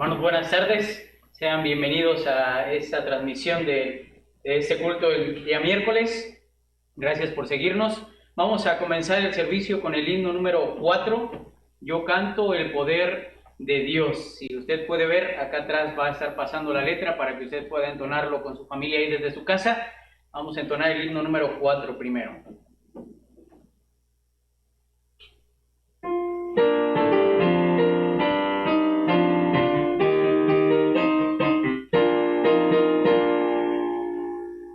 Hermanos, buenas tardes. Sean bienvenidos a esta transmisión de este culto el día miércoles. Gracias por seguirnos. Vamos a comenzar el servicio con el himno número 4. Yo canto el poder de Dios. Si usted puede ver, acá atrás va a estar pasando la letra para que usted pueda entonarlo con su familia ahí desde su casa. Vamos a entonar el himno número 4 primero.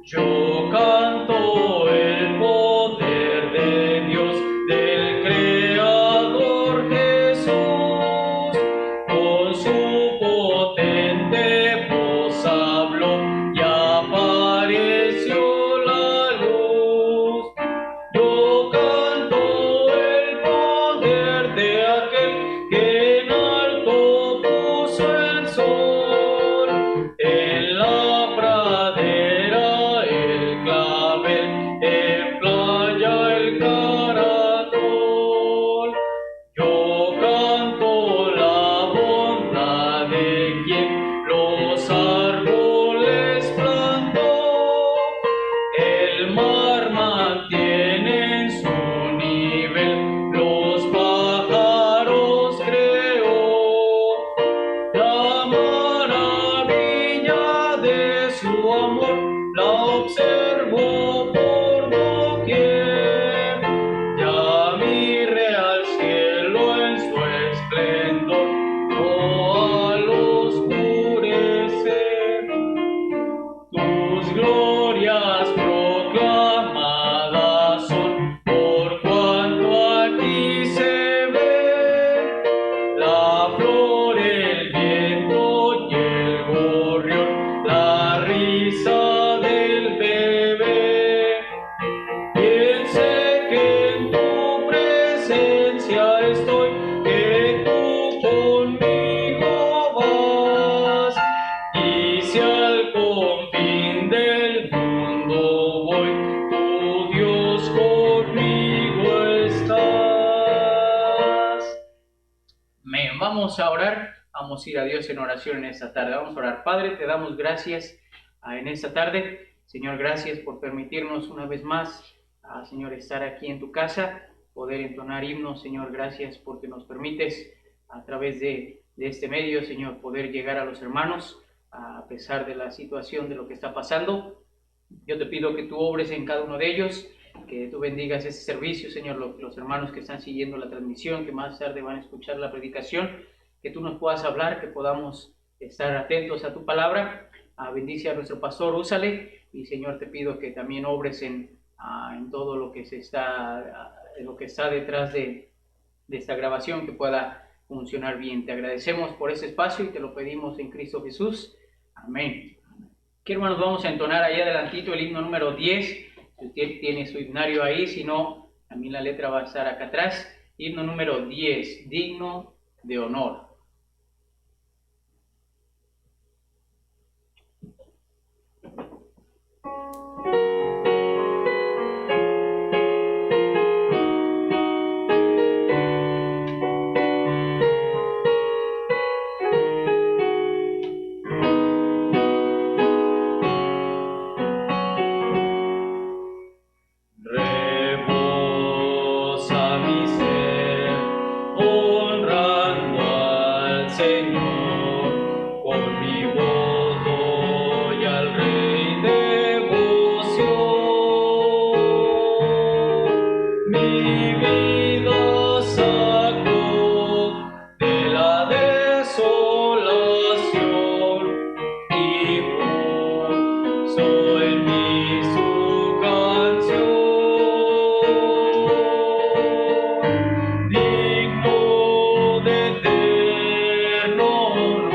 Yo canto el poder de Dios, del Creador Jesús, con su potente voz habló y apareció la luz. Yo canto el poder de aquel que en alto puso el sol, en la pradera en playa el caracol. Yo canto la bondad de quien los árboles plantó, el mar mantiene en su nivel, los pájaros creó. La maravilla de su amor la observo por doquier, ya miré al cielo en su esplendor, no al oscurecer. Tus glorias proclamadas son por cuanto aquí se ve, la flor, el viento y el gorrión, la risa del bebé. Bien sé que en tu presencia estoy, que tú conmigo vas, y si al confín del mundo voy, tu Dios conmigo estás. Amén. Vamos a orar, vamos a ir a Dios en oración en esta tarde. Vamos a orar. Padre, te damos gracias en esta tarde. Señor, gracias por permitirnos una vez más, Señor, estar aquí en tu casa, poder entonar himnos. Señor, gracias porque nos permites a través de este medio, Señor, poder llegar a los hermanos a pesar de la situación de lo que está pasando. Yo te pido que tú obres en cada uno de ellos, que tú bendigas ese servicio, Señor, los hermanos que están siguiendo la transmisión, que más tarde van a escuchar la predicación, que tú nos puedas hablar, que podamos estar atentos a tu palabra. Bendice a nuestro pastor, úsale, y Señor, te pido que también obres en todo lo que está detrás de esta grabación, que pueda funcionar bien. Te agradecemos por ese espacio y te lo pedimos en Cristo Jesús. Amén. Aquí, hermanos, vamos a entonar ahí adelantito el himno número 10. Si usted tiene su himnario ahí, si no, también la letra va a estar acá atrás. Himno número 10, digno de honor. Rebosa mi ser, honrando al Señor, con mi voz doy al Rey devoción. Mi vida sacó de la desolación y puso en mí su canción. Digno de eterno honor,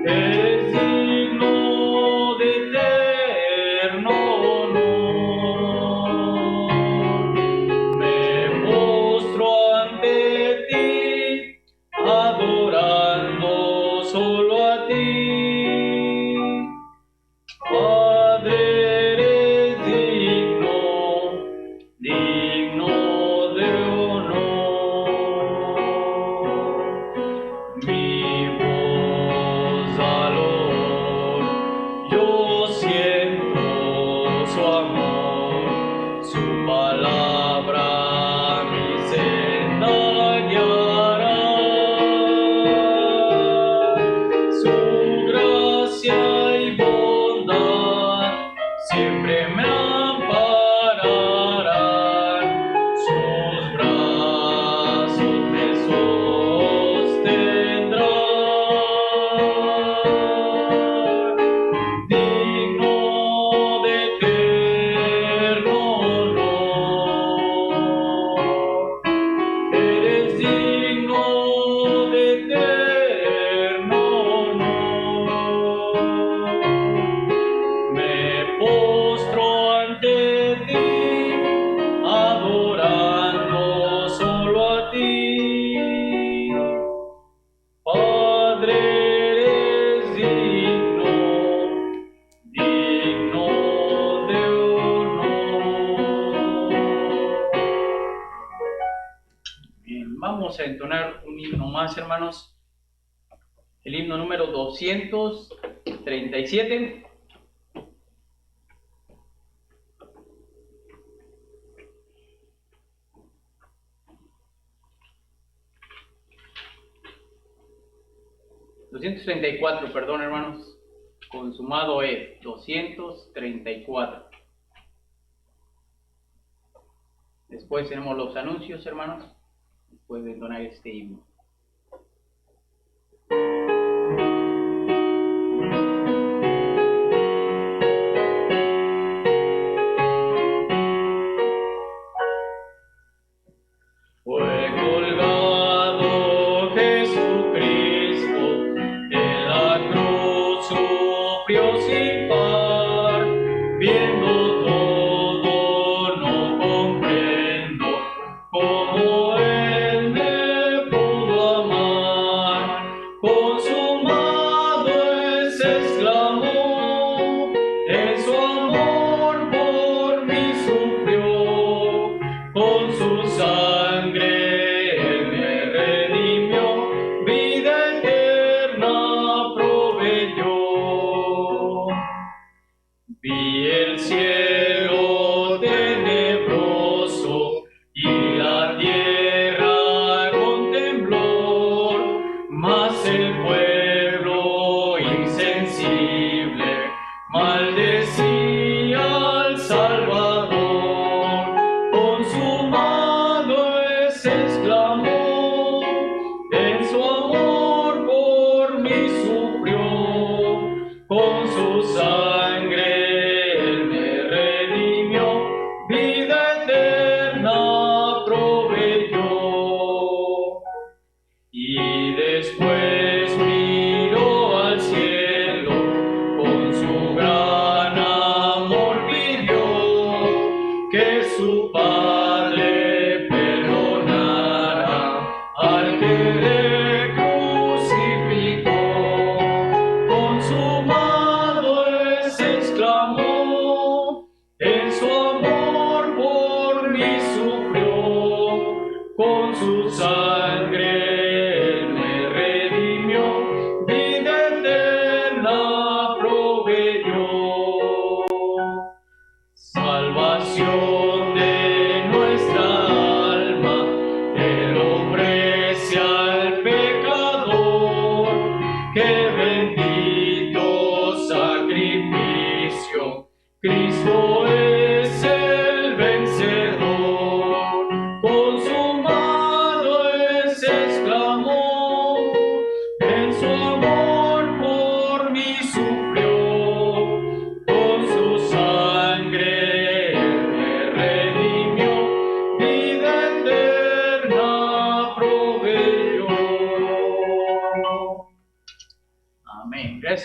es digno de eterno honor. Me postro ante ti, adorando solo a ti. Padre, eres digno, digno de honor. vamos a entonar un himno más, hermanos. El himno número 237. ...234, perdón, hermanos. Consumado es 234. Después tenemos los anuncios, hermanos, después de entonar este himno.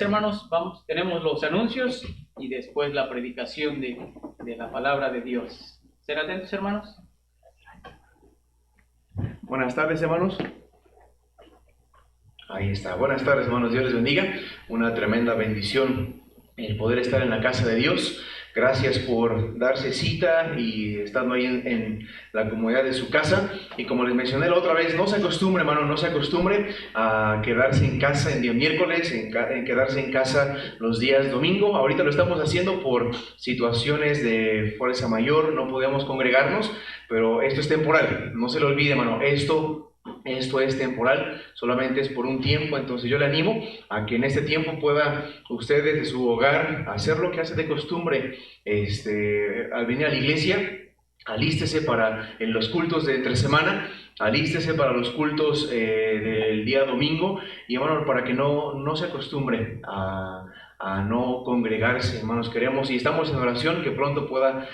Hermanos, tenemos los anuncios y después la predicación de la palabra de Dios. ¿Ser atentos, hermanos? Buenas tardes, hermanos. Ahí está. Buenas tardes, hermanos. Dios les bendiga. Una tremenda bendición el poder estar en la casa de Dios. Gracias por darse cita y estando ahí en la comodidad de su casa. Y como les mencioné la otra vez, no se acostumbre, hermano, no se acostumbre a quedarse en casa en día miércoles, en quedarse en casa los días domingo. Ahorita lo estamos haciendo por situaciones de fuerza mayor, no podemos congregarnos, pero esto es temporal. No se lo olvide, hermano, esto es temporal, solamente es por un tiempo. Entonces yo le animo a que en este tiempo pueda usted desde su hogar hacer lo que hace de costumbre. Al venir a la iglesia, alístese para en los cultos de entre semana, alístese para los cultos del día domingo, y bueno, para que no se acostumbre a no congregarse, hermanos. Queremos y estamos en oración que pronto pueda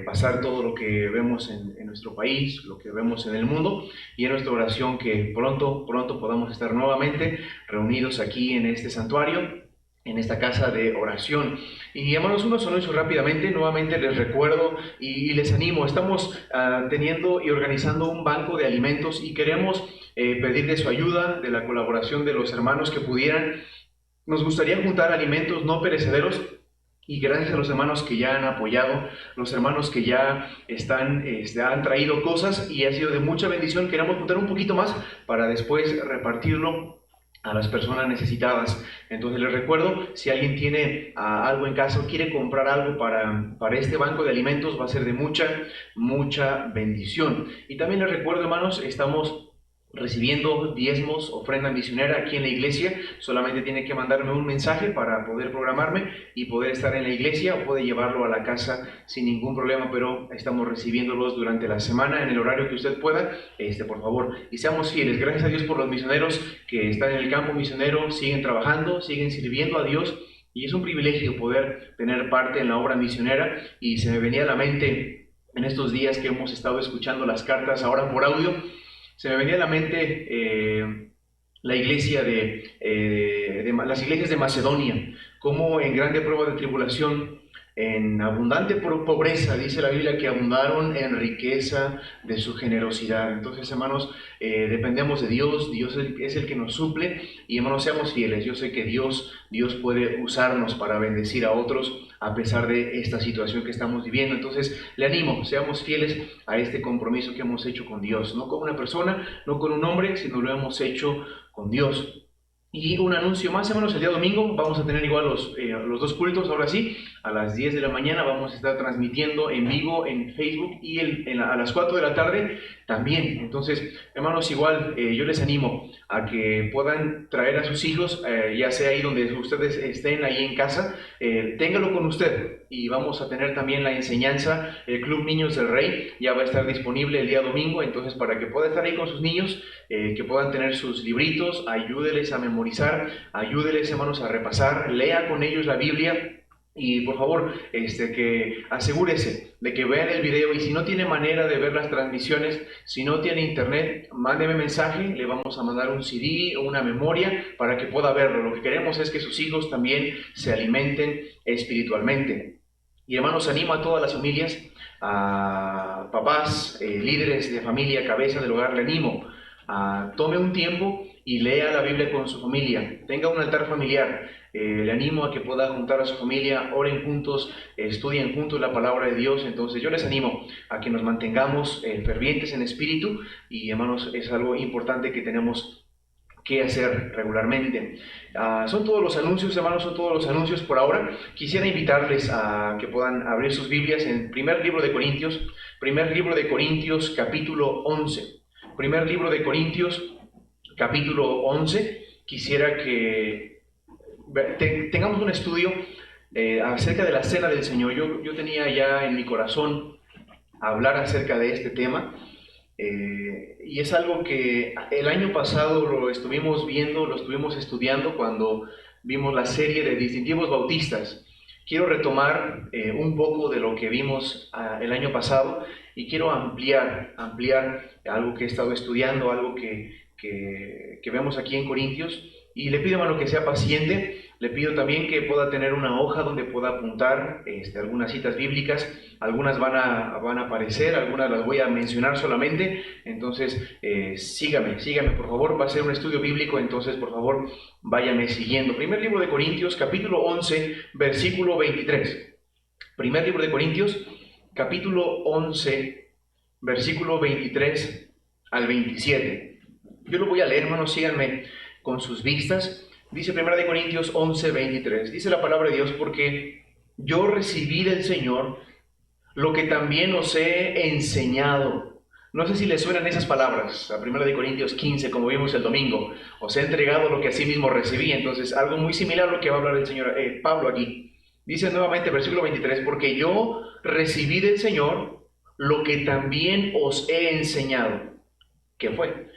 pasar todo lo que vemos en nuestro país, lo que vemos en el mundo, y en nuestra oración que pronto podamos estar nuevamente reunidos aquí en este santuario, en esta casa de oración. Y hermanos, unos anuncios rápidamente. Nuevamente les recuerdo y les animo, estamos teniendo y organizando un banco de alimentos y queremos pedir de su ayuda, de la colaboración de los hermanos que pudieran. Nos gustaría juntar alimentos no perecederos Y gracias a los hermanos que ya han apoyado, los hermanos que ya han traído cosas y ha sido de mucha bendición. Queremos juntar un poquito más para después repartirlo a las personas necesitadas. Entonces les recuerdo, si alguien tiene algo en casa o quiere comprar algo para este banco de alimentos, va a ser de mucha bendición. Y también les recuerdo, hermanos, estamos recibiendo diezmos, ofrenda misionera aquí en la iglesia. Solamente tiene que mandarme un mensaje para poder programarme y poder estar en la iglesia, o puede llevarlo a la casa sin ningún problema, pero estamos recibiéndolos durante la semana en el horario que usted pueda, por favor, y seamos fieles. Gracias a Dios por los misioneros que están en el campo misionero, siguen trabajando, siguen sirviendo a Dios, y es un privilegio poder tener parte en la obra misionera. Y se me venía a la mente en estos días que hemos estado escuchando las cartas ahora por audio, se me venía a la mente la iglesia las iglesias de Macedonia, como en grande prueba de tribulación, en abundante pobreza, dice la Biblia, que abundaron en riqueza de su generosidad. Entonces, hermanos, dependemos de Dios. Dios es el que nos suple, y hermanos, seamos fieles. Yo sé que Dios puede usarnos para bendecir a otros a pesar de esta situación que estamos viviendo. Entonces, le animo, seamos fieles a este compromiso que hemos hecho con Dios, no con una persona, no con un hombre, sino lo hemos hecho con Dios. Y un anuncio más, hermanos, el día domingo vamos a tener igual los dos cultos. Ahora sí, a las 10 de la mañana vamos a estar transmitiendo en vivo en Facebook, y a las 4 de la tarde también. Entonces, hermanos, igual yo les animo a que puedan traer a sus hijos, ya sea ahí donde ustedes estén, ahí en casa, téngalo con usted. Y vamos a tener también la enseñanza, el Club Niños del Rey ya va a estar disponible el día domingo. Entonces, para que pueda estar ahí con sus niños, que puedan tener sus libritos, ayúdeles a memorizar, ayúdeles, hermanos, a repasar, lea con ellos la Biblia. Y por favor, que asegúrese de que vean el video, y si no tiene manera de ver las transmisiones, si no tiene internet, mándeme mensaje, le vamos a mandar un CD o una memoria para que pueda verlo. Lo que queremos es que sus hijos también se alimenten espiritualmente. Y hermanos, animo a todas las familias, a papás, líderes de familia, cabeza del hogar, le animo a tome un tiempo y lea la Biblia con su familia, tenga un altar familiar. Le animo a que pueda juntar a su familia, oren juntos, estudien juntos la palabra de Dios. Entonces yo les animo a que nos mantengamos fervientes en espíritu, y hermanos, es algo importante que tenemos que hacer regularmente. Son todos los anuncios, hermanos, son todos los anuncios por ahora. Quisiera invitarles a que puedan abrir sus Biblias en primer libro de Corintios capítulo 11. Primer libro de Corintios capítulo 11. Quisiera que tengamos un estudio acerca de la cena del Señor. Yo tenía ya en mi corazón hablar acerca de este tema, y es algo que el año pasado lo estuvimos viendo, lo estuvimos estudiando cuando vimos la serie de distintivos bautistas. Quiero retomar un poco de lo que vimos el año pasado, y quiero ampliar algo que he estado estudiando, algo que vemos aquí en Corintios. Y le pido, hermano, que sea paciente. Le pido también que pueda tener una hoja donde pueda apuntar algunas citas bíblicas. Algunas van a aparecer, algunas las voy a mencionar solamente. Entonces, sígame, por favor. Va a ser un estudio bíblico, entonces, por favor, váyame siguiendo. Primer libro de Corintios, capítulo 11, versículo 23. Primer libro de Corintios, capítulo 11, versículo 23 al 27. Yo lo voy a leer, hermanos, síganme con sus vistas. Dice 1 Corintios 11, 23. Dice la palabra de Dios: porque yo recibí del Señor lo que también os he enseñado. No sé si les suenan esas palabras a 1 Corintios 15, como vimos el domingo. Os he entregado lo que asimismo recibí. Entonces, algo muy similar a lo que va a hablar el Señor Pablo aquí. Dice nuevamente, versículo 23, porque yo recibí del Señor lo que también os he enseñado. ¿Qué fue?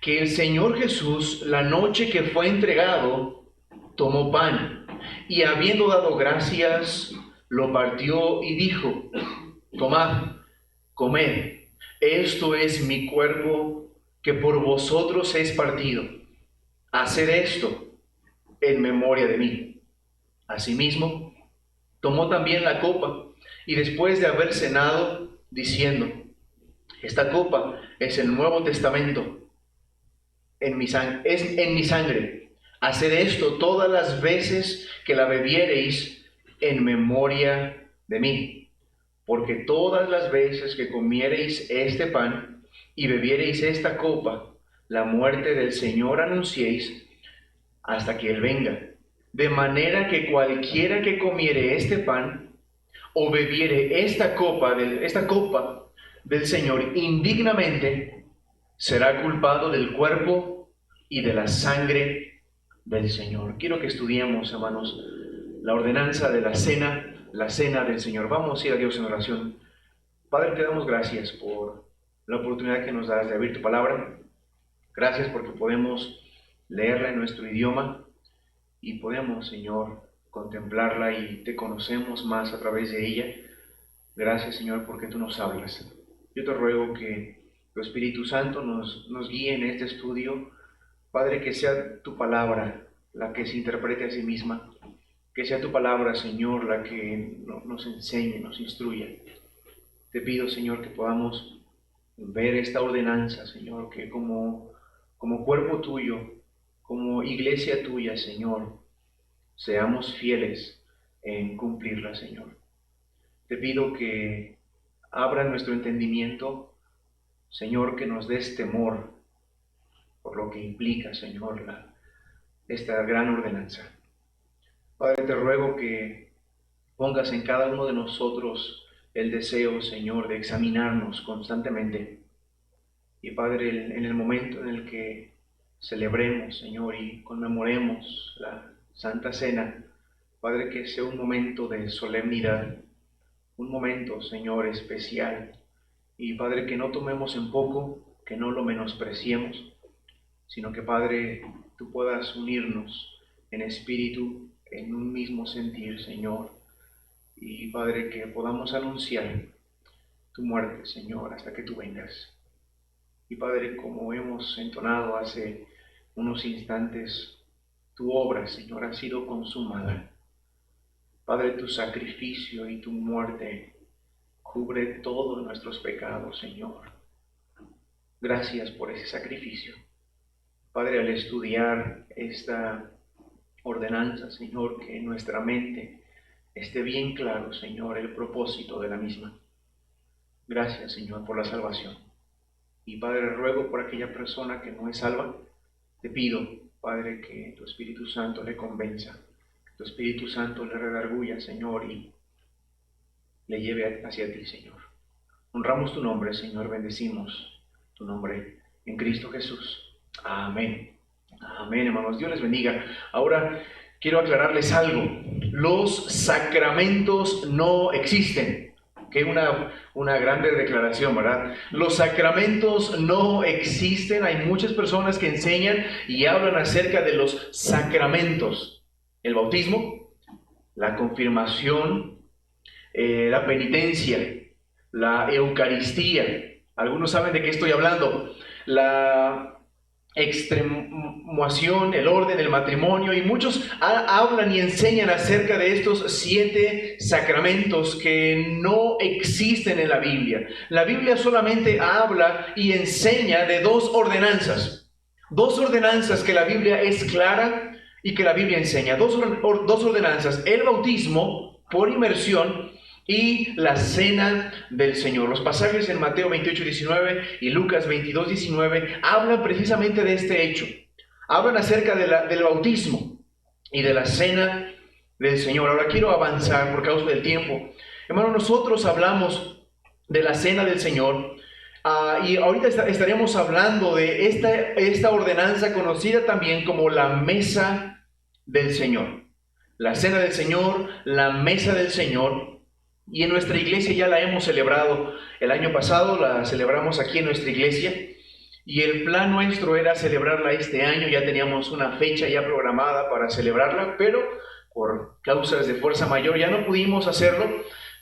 Que el Señor Jesús, la noche que fue entregado, tomó pan, y habiendo dado gracias, lo partió y dijo: tomad, comed, esto es mi cuerpo que por vosotros es partido. Haced esto en memoria de mí. Asimismo, tomó también la copa, y después de haber cenado, diciendo: esta copa es el Nuevo Testamento en mi sangre. Haced esto todas las veces que la bebiereis en memoria de mí. Porque todas las veces que comiereis este pan y bebiereis esta copa, la muerte del Señor anunciéis hasta que Él venga. De manera que cualquiera que comiere este pan o bebiere esta copa del Señor indignamente, será culpado del cuerpo y de la sangre del Señor. Quiero que estudiemos, hermanos, la ordenanza de la cena del Señor. Vamos a ir a Dios en oración. Padre, te damos gracias por la oportunidad que nos das de abrir tu palabra. Gracias porque podemos leerla en nuestro idioma y podemos, Señor, contemplarla y te conocemos más a través de ella. Gracias, Señor, porque tú nos hablas. Yo te ruego que tu Espíritu Santo nos guíe en este estudio. Padre, que sea tu palabra la que se interprete a sí misma. Que sea tu palabra, Señor, la que nos enseñe, nos instruya. Te pido, Señor, que podamos ver esta ordenanza, Señor, que como cuerpo tuyo, como iglesia tuya, Señor, seamos fieles en cumplirla, Señor. Te pido que abra nuestro entendimiento, Señor, que nos des temor por lo que implica, Señor, esta gran ordenanza. Padre, te ruego que pongas en cada uno de nosotros el deseo, Señor, de examinarnos constantemente. Y Padre, en el momento en el que celebremos, Señor, y conmemoremos la Santa Cena, Padre, que sea un momento de solemnidad, un momento, Señor, especial. Y Padre, que no tomemos en poco, que no lo menospreciemos, sino que, Padre, tú puedas unirnos en espíritu, en un mismo sentir, Señor. Y, Padre, que podamos anunciar tu muerte, Señor, hasta que tú vengas. Y, Padre, como hemos entonado hace unos instantes, tu obra, Señor, ha sido consumada. Padre, tu sacrificio y tu muerte cubre todos nuestros pecados, Señor. Gracias por ese sacrificio. Padre, al estudiar esta ordenanza, Señor, que en nuestra mente esté bien claro, Señor, el propósito de la misma. Gracias, Señor, por la salvación. Y, Padre, ruego por aquella persona que no es salva. Te pido, Padre, que tu Espíritu Santo le convenza, que tu Espíritu Santo le redarguya, Señor, y le lleve hacia ti, Señor. Honramos tu nombre, Señor, bendecimos tu nombre en Cristo Jesús. Amén. Amén, hermanos. Dios les bendiga. Ahora quiero aclararles algo. Los sacramentos no existen. Que una grande declaración, ¿verdad? Los sacramentos no existen. Hay muchas personas que enseñan y hablan acerca de los sacramentos. El bautismo, la confirmación, la penitencia, la Eucaristía. Algunos saben de qué estoy hablando. La extremuación, el orden, el matrimonio, y muchos hablan y enseñan acerca de estos 7 sacramentos que no existen en la Biblia. La Biblia solamente habla y enseña de 2 ordenanzas. 2 ordenanzas que la Biblia es clara y que la Biblia enseña. 2 ordenanzas: el bautismo por inmersión y la cena del Señor. Los pasajes en Mateo 28:19 y Lucas 22:19 hablan precisamente de este hecho. Hablan acerca del bautismo y de la cena del Señor. Ahora quiero avanzar por causa del tiempo. Hermano, nosotros hablamos de la cena del Señor y ahorita estaremos hablando de esta ordenanza conocida también como la mesa del Señor. La cena del Señor, la mesa del Señor. Y en nuestra iglesia ya la hemos celebrado. El año pasado la celebramos aquí en nuestra iglesia. Y el plan nuestro era celebrarla este año. Ya teníamos una fecha ya programada para celebrarla, pero por causas de fuerza mayor ya no pudimos hacerlo.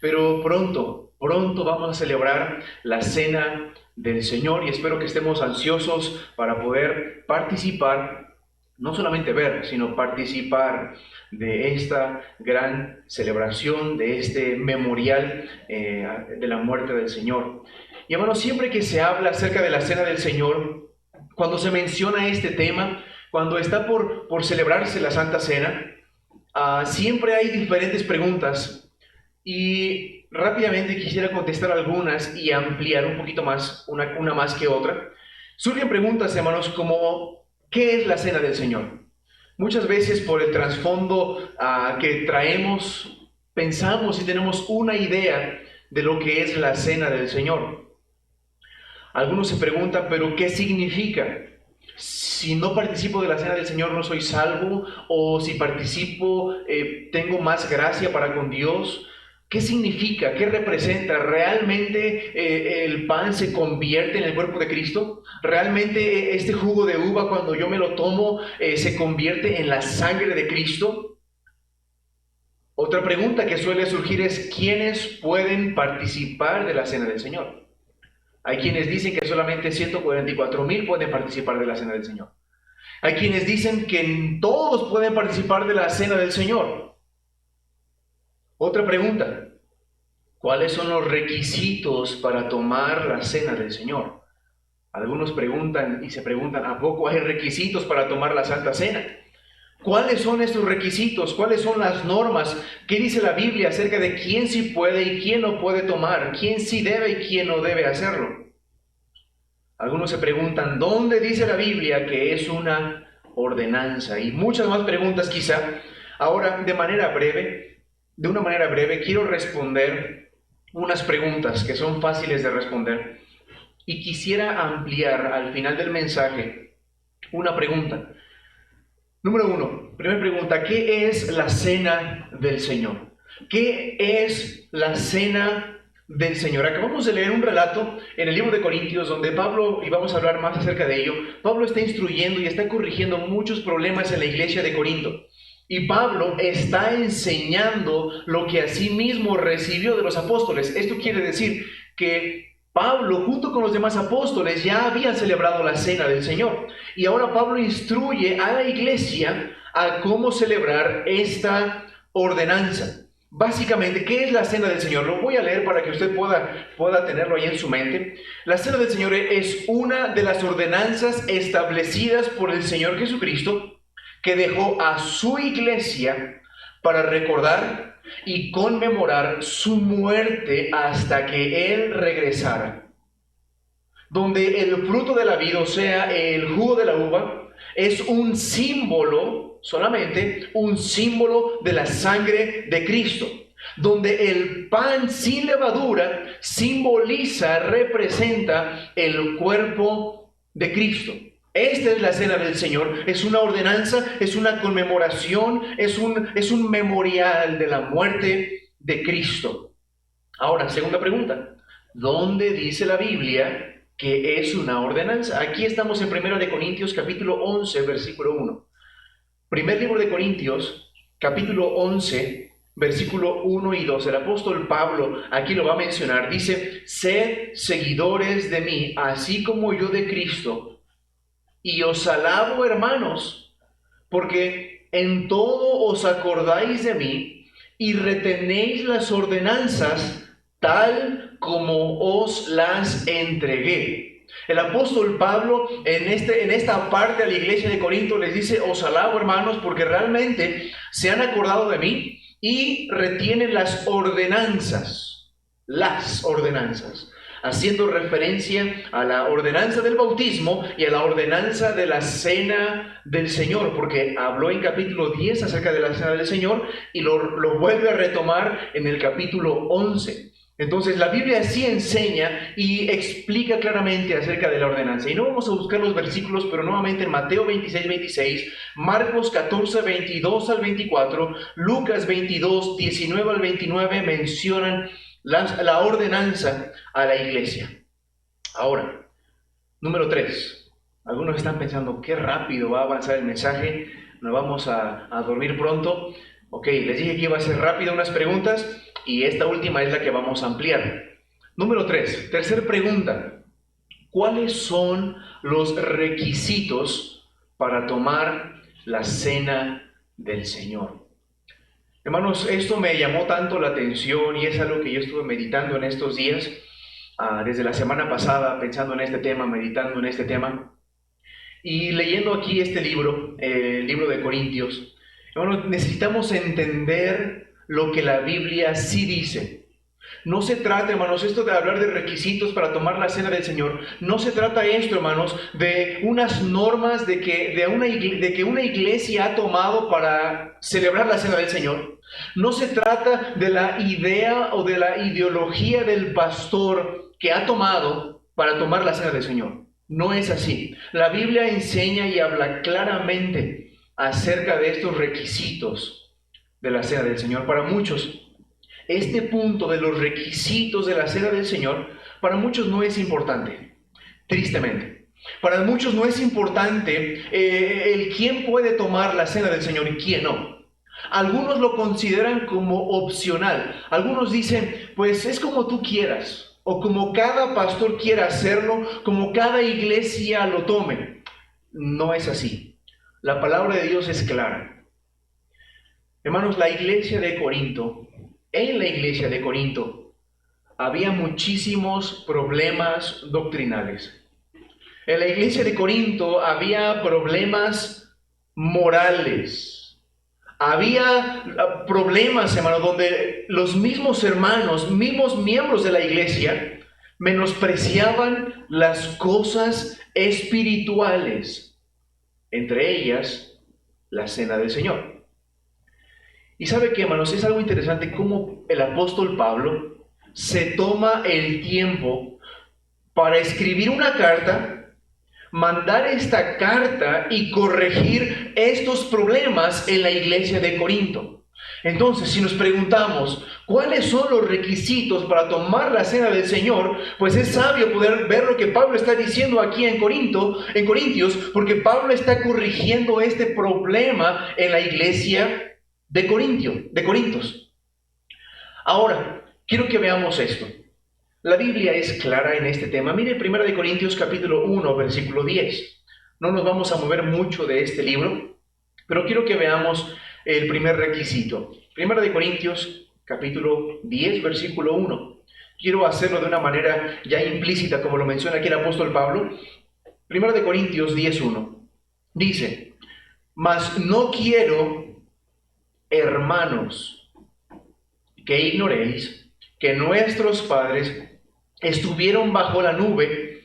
Pero pronto vamos a celebrar la cena del Señor. Y espero que estemos ansiosos para poder participar. No solamente ver, sino participar de esta gran celebración, de este memorial de la muerte del Señor. Y hermanos, siempre que se habla acerca de la cena del Señor, cuando se menciona este tema, cuando está por celebrarse la Santa Cena, siempre hay diferentes preguntas y rápidamente quisiera contestar algunas y ampliar un poquito más, una más que otra. Surgen preguntas, hermanos, como ¿qué es la cena del Señor? Muchas veces por el trasfondo que traemos, pensamos y tenemos una idea de lo que es la cena del Señor. Algunos se preguntan, ¿pero qué significa? Si no participo de la cena del Señor, ¿no soy salvo? ¿O si participo, tengo más gracia para con Dios? ¿Qué significa? ¿Qué representa? ¿Realmente el pan se convierte en el cuerpo de Cristo? ¿Realmente este jugo de uva, cuando yo me lo tomo, se convierte en la sangre de Cristo? Otra pregunta que suele surgir es, ¿quiénes pueden participar de la cena del Señor? Hay quienes dicen que solamente 144,000 pueden participar de la cena del Señor. Hay quienes dicen que todos pueden participar de la cena del Señor. Otra pregunta, ¿cuáles son los requisitos para tomar la cena del Señor? Algunos preguntan y se preguntan, ¿a poco hay requisitos para tomar la Santa Cena? ¿Cuáles son estos requisitos? ¿Cuáles son las normas? ¿Qué dice la Biblia acerca de quién sí puede y quién no puede tomar? ¿Quién sí debe y quién no debe hacerlo? Algunos se preguntan, ¿dónde dice la Biblia que es una ordenanza? Y muchas más preguntas quizá. Ahora, de una manera breve, quiero responder unas preguntas que son fáciles de responder. Y quisiera ampliar al final del mensaje una pregunta. Número 1, primera pregunta, ¿qué es la cena del Señor? ¿Qué es la cena del Señor? Acabamos de leer un relato en el libro de Corintios donde Pablo, y vamos a hablar más acerca de ello, Pablo está instruyendo y está corrigiendo muchos problemas en la iglesia de Corinto. Y Pablo está enseñando lo que asimismo recibió de los apóstoles. Esto quiere decir que Pablo, junto con los demás apóstoles, ya habían celebrado la cena del Señor. Y ahora Pablo instruye a la iglesia a cómo celebrar esta ordenanza. Básicamente, ¿qué es la cena del Señor? Lo voy a leer para que usted pueda tenerlo ahí en su mente. La cena del Señor es una de las ordenanzas establecidas por el Señor Jesucristo, que dejó a su iglesia para recordar y conmemorar su muerte hasta que Él regresara. Donde el fruto de la vid, o sea, el jugo de la uva, es un símbolo, solamente un símbolo de la sangre de Cristo. Donde el pan sin levadura simboliza, representa el cuerpo de Cristo. Esta es la cena del Señor, es una ordenanza, es una conmemoración, es un memorial de la muerte de Cristo. Ahora, segunda pregunta, ¿dónde dice la Biblia que es una ordenanza? Aquí estamos en 1 de Corintios capítulo 11, versículo 1. Primer libro de Corintios, capítulo 11, versículo 1 y 2. El apóstol Pablo aquí lo va a mencionar, dice, sed seguidores de mí, así como yo de Cristo. Y os alabo, hermanos, porque en todo os acordáis de mí y retenéis las ordenanzas tal como os las entregué. El apóstol Pablo en esta parte a la iglesia de Corinto les dice, os alabo, hermanos, porque realmente se han acordado de mí y retienen las ordenanzas, haciendo referencia a la ordenanza del bautismo y a la ordenanza de la cena del Señor, porque habló en capítulo 10 acerca de la cena del Señor y lo vuelve a retomar en el capítulo 11. Entonces la Biblia sí enseña y explica claramente acerca de la ordenanza. Y no vamos a buscar los versículos, pero nuevamente en Mateo 26, 26, Marcos 14, 22 al 24, Lucas 22, 19 al 29 mencionan la ordenanza a la iglesia. Ahora, número 3. Algunos están pensando, qué rápido va a avanzar el mensaje, nos vamos a dormir pronto. Ok, les dije que iba a ser rápido unas preguntas y esta última es la que vamos a ampliar. Número 3, tercera pregunta. ¿Cuáles son los requisitos para tomar la cena del Señor? Hermanos, esto me llamó tanto la atención y es algo que yo estuve meditando en estos días, desde la semana pasada, pensando en este tema, meditando en este tema, y leyendo aquí este libro, el libro de Corintios. Hermanos, necesitamos entender lo que la Biblia sí dice. No se trata, hermanos, esto de hablar de requisitos para tomar la cena del Señor. No se trata esto, hermanos, de unas normas de que una iglesia ha tomado para celebrar la cena del Señor. No se trata de la idea o de la ideología del pastor que ha tomado para tomar la cena del Señor. No es así. La Biblia enseña y habla claramente acerca de estos requisitos de la cena del Señor. Para muchos, este punto de los requisitos de la cena del Señor, para muchos no es importante, tristemente. Para muchos no es importante el quién puede tomar la cena del Señor y quién no. Algunos lo consideran como opcional. Algunos dicen, pues es como tú quieras, o como cada pastor quiera hacerlo, como cada iglesia lo tome. No es así. La palabra de Dios es clara. Hermanos, en la iglesia de Corinto, había muchísimos problemas doctrinales. En la iglesia de Corinto había problemas morales. Había problemas, hermanos, donde los mismos hermanos, mismos miembros de la iglesia, menospreciaban las cosas espirituales, entre ellas la cena del Señor. Y sabe qué, hermanos, es algo interesante cómo el apóstol Pablo se toma el tiempo para escribir una carta, mandar esta carta y corregir estos problemas en la iglesia de Corinto. Entonces, si nos preguntamos cuáles son los requisitos para tomar la cena del Señor, pues es sabio poder ver lo que Pablo está diciendo aquí en Corintios, porque Pablo está corrigiendo este problema en la iglesia de Corintios. Ahora, quiero que veamos esto. La Biblia es clara en este tema. Mire 1 Corintios capítulo 1, versículo 10. No nos vamos a mover mucho de este libro, pero quiero que veamos el primer requisito. 1 Corintios capítulo 10, versículo 1. Quiero hacerlo de una manera ya implícita, como lo menciona aquí el apóstol Pablo. 1 Corintios 10, 1. Dice, mas no quiero, hermanos, que ignoréis que nuestros padres estuvieron bajo la nube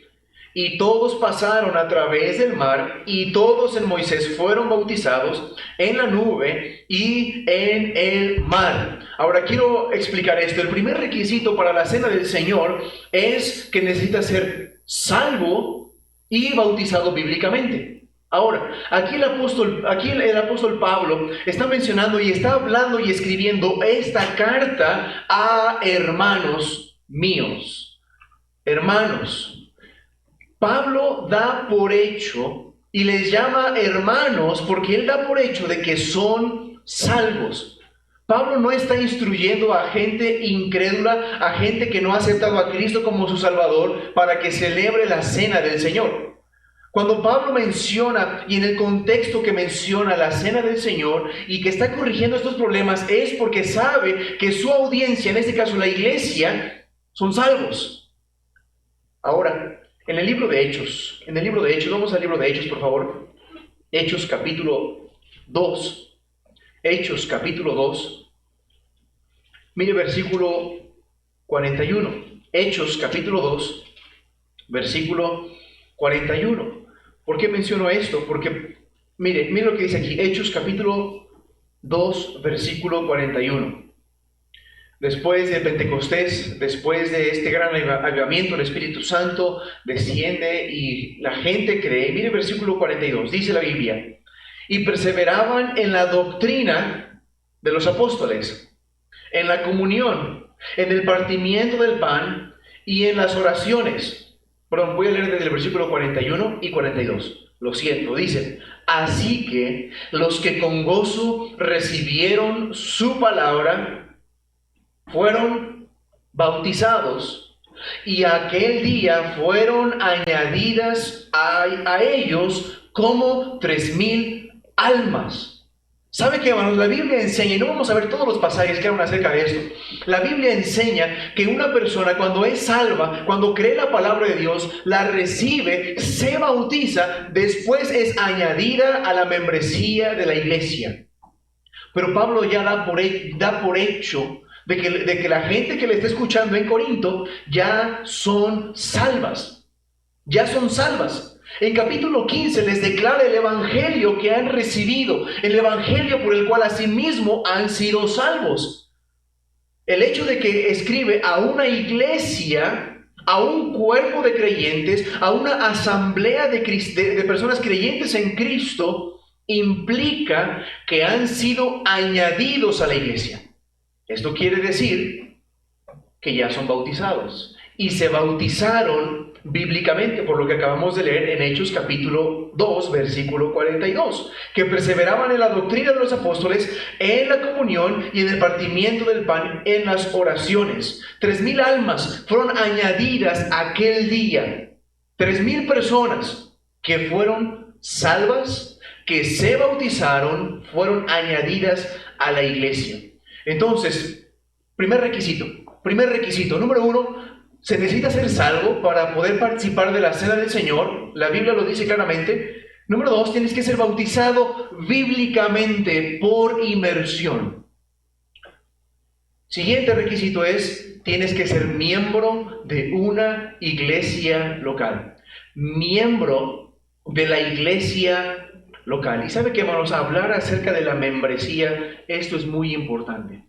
y todos pasaron a través del mar y todos en Moisés fueron bautizados en la nube y en el mar. Ahora quiero explicar esto. El primer requisito para la cena del Señor es que necesita ser salvo y bautizado bíblicamente. Ahora, aquí el apóstol Pablo está mencionando y está hablando y escribiendo esta carta a hermanos míos. Hermanos, Pablo da por hecho y les llama hermanos porque él da por hecho de que son salvos. Pablo no está instruyendo a gente incrédula, a gente que no ha aceptado a Cristo como su Salvador para que celebre la cena del Señor. Cuando Pablo menciona, y en el contexto que menciona la cena del Señor, y que está corrigiendo estos problemas, es porque sabe que su audiencia, en este caso la iglesia, son salvos. Ahora, en el libro de Hechos, vamos al libro de Hechos, por favor. Hechos capítulo 2. Hechos capítulo 2. Mire versículo 41. Hechos capítulo 2, versículo 41. ¿Por qué menciono esto? Porque, mire lo que dice aquí, Hechos capítulo 2, versículo 41. Después de Pentecostés, después de este gran avivamiento, el Espíritu Santo desciende y la gente cree. Mire versículo 42, dice la Biblia, y perseveraban en la doctrina de los apóstoles, en la comunión, en el partimiento del pan y en las oraciones. Perdón, voy a leer desde el versículo 41 y 42. Lo siento, dice, así que los que con gozo recibieron su palabra fueron bautizados, y aquel día fueron añadidas a ellos como 3,000 almas. ¿Sabe qué, hermanos? La Biblia enseña, y no vamos a ver todos los pasajes que hablan acerca de esto. La Biblia enseña que una persona cuando es salva, cuando cree la palabra de Dios, la recibe, se bautiza, después es añadida a la membresía de la iglesia. Pero Pablo ya da por hecho de que la gente que le está escuchando en Corinto ya son salvas. Ya son salvas. En capítulo 15 les declara el evangelio que han recibido, el evangelio por el cual asimismo han sido salvos. El hecho de que escribe a una iglesia, a un cuerpo de creyentes, a una asamblea de personas creyentes en Cristo, implica que han sido añadidos a la iglesia. Esto quiere decir que ya son bautizados y se bautizaron bíblicamente, por lo que acabamos de leer en Hechos capítulo 2, versículo 42, que perseveraban en la doctrina de los apóstoles, en la comunión y en el partimiento del pan, en las oraciones. 3,000 almas fueron añadidas aquel día. 3,000 personas que fueron salvas, que se bautizaron, fueron añadidas a la iglesia. Entonces, primer requisito, número 1, se necesita ser salvo para poder participar de la cena del Señor. La Biblia lo dice claramente. Número 2, tienes que ser bautizado bíblicamente por inmersión. Siguiente requisito es, tienes que ser miembro de una iglesia local. Miembro de la iglesia local. Y sabe que, hermanos, hablar acerca de la membresía, esto es muy importante.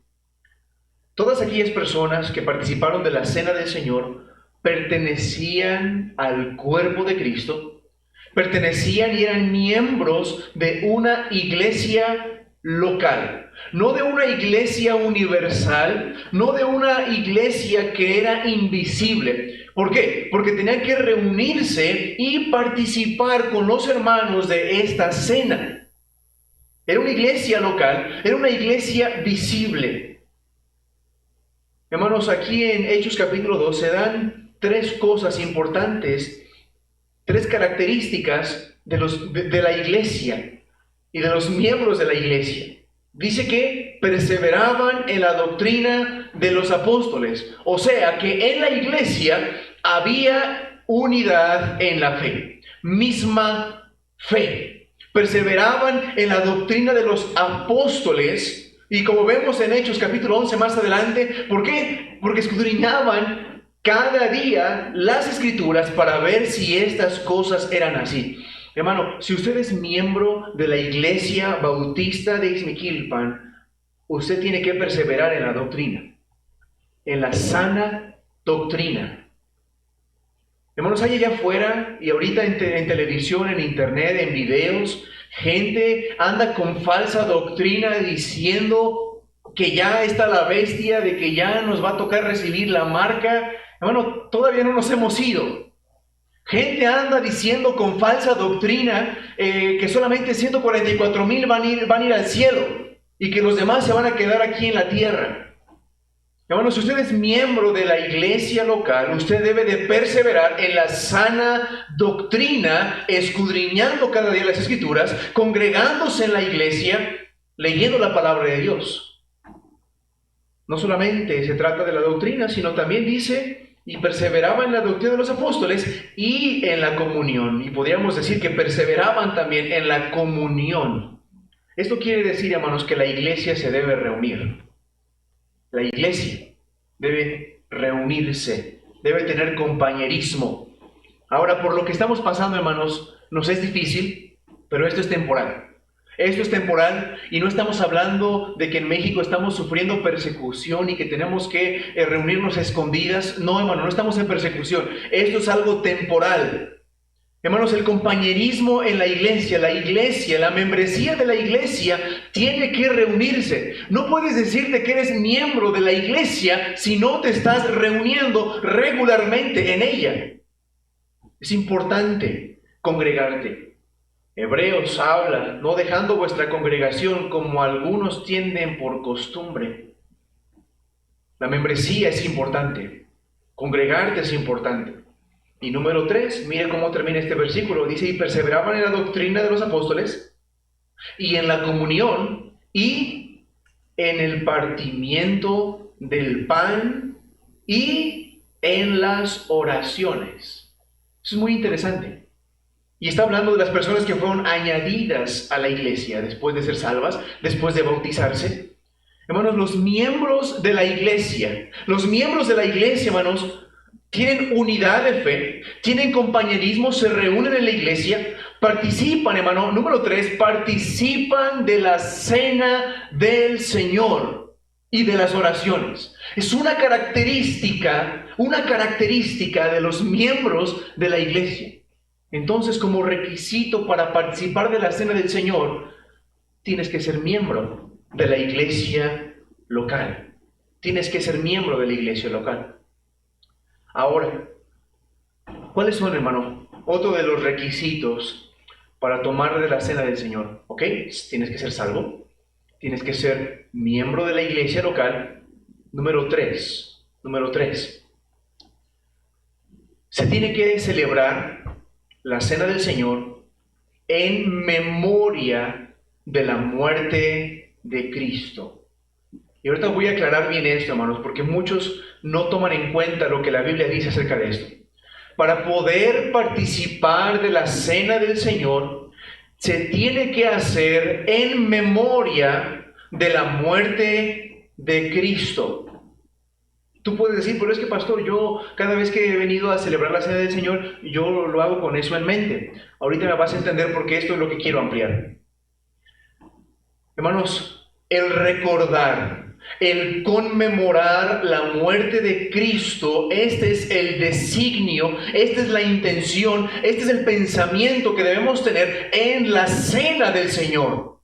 Todas aquellas personas que participaron de la cena del Señor pertenecían al cuerpo de Cristo, pertenecían y eran miembros de una iglesia local, no de una iglesia universal, no de una iglesia que era invisible. ¿Por qué? Porque tenían que reunirse y participar con los hermanos de esta cena. Era una iglesia local, era una iglesia visible. Hermanos, aquí en Hechos capítulo 2 se dan 3 cosas importantes, 3 características de la iglesia y de los miembros de la iglesia. Dice que perseveraban en la doctrina de los apóstoles, o sea que en la iglesia había unidad en la fe, misma fe. Perseveraban en la doctrina de los apóstoles. Y como vemos en Hechos capítulo 11 más adelante, ¿por qué? Porque escudriñaban cada día las escrituras para ver si estas cosas eran así. Hermano, si usted es miembro de la Iglesia Bautista de Ixmiquilpan, usted tiene que perseverar en la doctrina, en la sana doctrina. Hermanos, hay allá afuera y ahorita en televisión, en internet, en videos, gente anda con falsa doctrina diciendo que ya está la bestia, de que ya nos va a tocar recibir la marca. Hermano, todavía no nos hemos ido. Gente anda diciendo con falsa doctrina que solamente 144,000 van a ir al cielo y que los demás se van a quedar aquí en la tierra. Hermano, si usted es miembro de la iglesia local, usted debe de perseverar en la sana doctrina, escudriñando cada día las escrituras, congregándose en la iglesia, leyendo la palabra de Dios. No solamente se trata de la doctrina, sino también dice, y perseveraba en la doctrina de los apóstoles y en la comunión. Y podríamos decir que perseveraban también en la comunión. Esto quiere decir, hermanos, que la iglesia se debe reunir. La iglesia debe reunirse, debe tener compañerismo. Ahora, por lo que estamos pasando, hermanos, nos es difícil, pero esto es temporal. Esto es temporal y no estamos hablando de que en México estamos sufriendo persecución y que tenemos que reunirnos a escondidas. No, hermano, no estamos en persecución. Esto es algo temporal. Hermanos, el compañerismo en la iglesia, la membresía de la iglesia tiene que reunirse. No puedes decirte que eres miembro de la iglesia si no te estás reuniendo regularmente en ella. Es importante congregarte. Hebreos habla, no dejando vuestra congregación como algunos tienden por costumbre. La membresía es importante. Congregarte es importante. Y número 3, mire cómo termina este versículo. Dice, y perseveraban en la doctrina de los apóstoles, y en la comunión, y en el partimiento del pan, y en las oraciones. Eso es muy interesante. Y está hablando de las personas que fueron añadidas a la iglesia después de ser salvas, después de bautizarse. Hermanos, los miembros de la iglesia, hermanos, tienen unidad de fe, tienen compañerismo, se reúnen en la iglesia, participan, hermano. Número 3, participan de la cena del Señor y de las oraciones. Es una característica de los miembros de la iglesia. Entonces, como requisito para participar de la cena del Señor, tienes que ser miembro de la iglesia local. Tienes que ser miembro de la iglesia local. Ahora, ¿cuáles son, hermano? Otro de los requisitos para tomar de la cena del Señor. ¿Ok? Tienes que ser salvo. Tienes que ser miembro de la iglesia local. Número 3. Se tiene que celebrar la cena del Señor en memoria de la muerte de Cristo. Y ahorita voy a aclarar bien esto, hermanos, porque muchos no toman en cuenta lo que la Biblia dice acerca de esto. Para poder participar de la cena del Señor, se tiene que hacer en memoria de la muerte de Cristo. Tú puedes decir, pero es que pastor, yo cada vez que he venido a celebrar la cena del Señor, yo lo hago con eso en mente. Ahorita me vas a entender porque esto es lo que quiero ampliar. Hermanos, el recordar, el conmemorar la muerte de Cristo, este es el designio, esta es la intención, este es el pensamiento que debemos tener en la cena del Señor.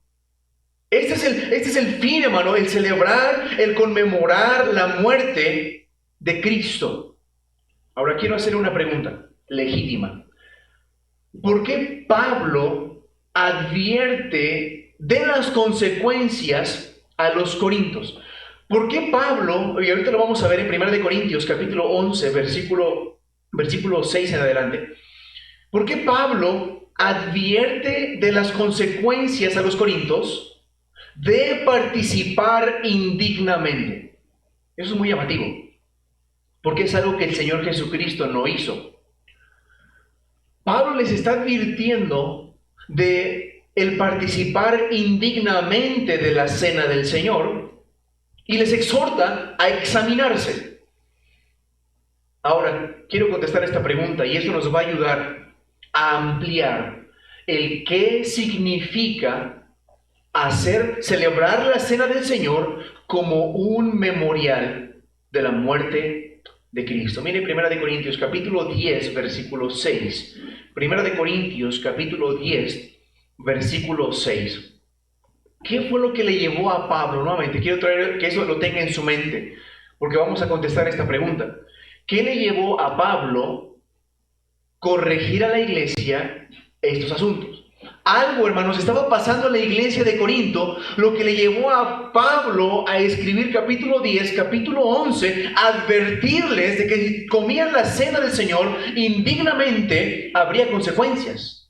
Este es el fin, hermano, el celebrar, el conmemorar la muerte de Cristo. Ahora quiero hacer una pregunta legítima. ¿Por qué Pablo advierte de las consecuencias a los corintios? ¿Por qué Pablo, y ahorita lo vamos a ver en 1 Corintios capítulo 11, versículo 6 en adelante, ¿por qué Pablo advierte de las consecuencias a los corintios de participar indignamente? Eso es muy llamativo, porque es algo que el Señor Jesucristo no hizo. Pablo les está advirtiendo de el participar indignamente de la cena del Señor y les exhorta a examinarse. Ahora, quiero contestar esta pregunta y esto nos va a ayudar a ampliar el qué significa celebrar la cena del Señor como un memorial de la muerte de Cristo. Mire 1 Corintios capítulo 10, versículo 6. 1 Corintios capítulo 10, versículo 6. ¿Qué fue lo que le llevó a Pablo? Nuevamente, quiero traer que eso lo tenga en su mente, porque vamos a contestar esta pregunta. ¿Qué le llevó a Pablo corregir a la iglesia estos asuntos? Algo, hermanos, estaba pasando en la iglesia de Corinto, lo que le llevó a Pablo a escribir capítulo 10, capítulo 11, advertirles de que si comían la cena del Señor indignamente, habría consecuencias.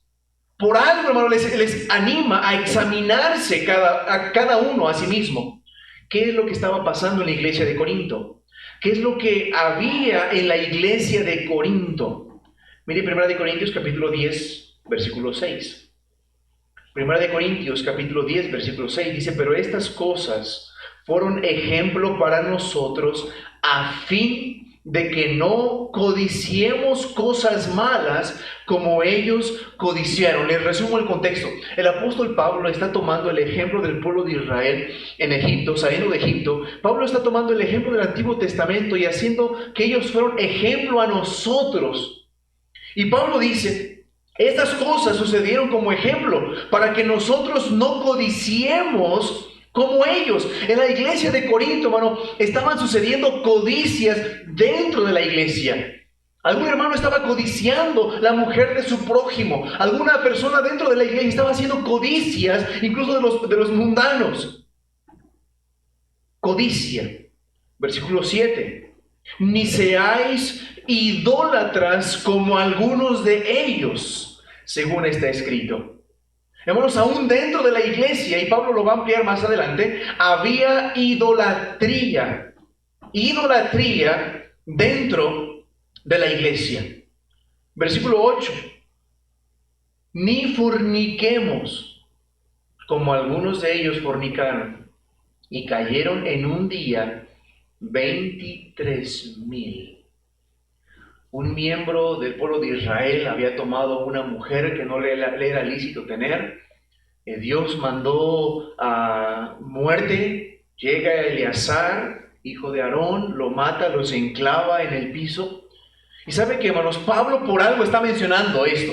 Por algo, hermanos, les anima a examinarse a cada uno a sí mismo. ¿Qué es lo que estaba pasando en la iglesia de Corinto? ¿Qué es lo que había en la iglesia de Corinto? Mire 1 Corintios capítulo 10, versículo 6. 1 Corintios capítulo 10, versículo 6 dice, pero estas cosas fueron ejemplo para nosotros a fin de que no codiciemos cosas malas como ellos codiciaron. Les resumo el contexto. El apóstol Pablo está tomando el ejemplo del pueblo de Israel en Egipto, saliendo de Egipto. Pablo está tomando el ejemplo del Antiguo Testamento y haciendo que ellos fueron ejemplo a nosotros. Y Pablo dice, estas cosas sucedieron como ejemplo para que nosotros no codiciemos como ellos. En la iglesia de Corinto, hermano, estaban sucediendo codicias dentro de la iglesia. Algún hermano estaba codiciando la mujer de su prójimo. Alguna persona dentro de la iglesia estaba haciendo codicias, incluso de los mundanos. Codicia. Versículo 7. Ni seáis idólatras como algunos de ellos, según está escrito. Hermanos, aún dentro de la iglesia, y Pablo lo va a ampliar más adelante, había idolatría. Idolatría dentro de la iglesia. Versículo 8. ni forniquemos, como algunos de ellos fornicaron, y cayeron en un día 23,000. Un miembro del pueblo de Israel había tomado una mujer que no le era lícito tener. Dios mandó a muerte. Llega Eleazar, hijo de Aarón, lo mata, los enclava en el piso. Y sabe que, hermanos, Pablo por algo está mencionando esto.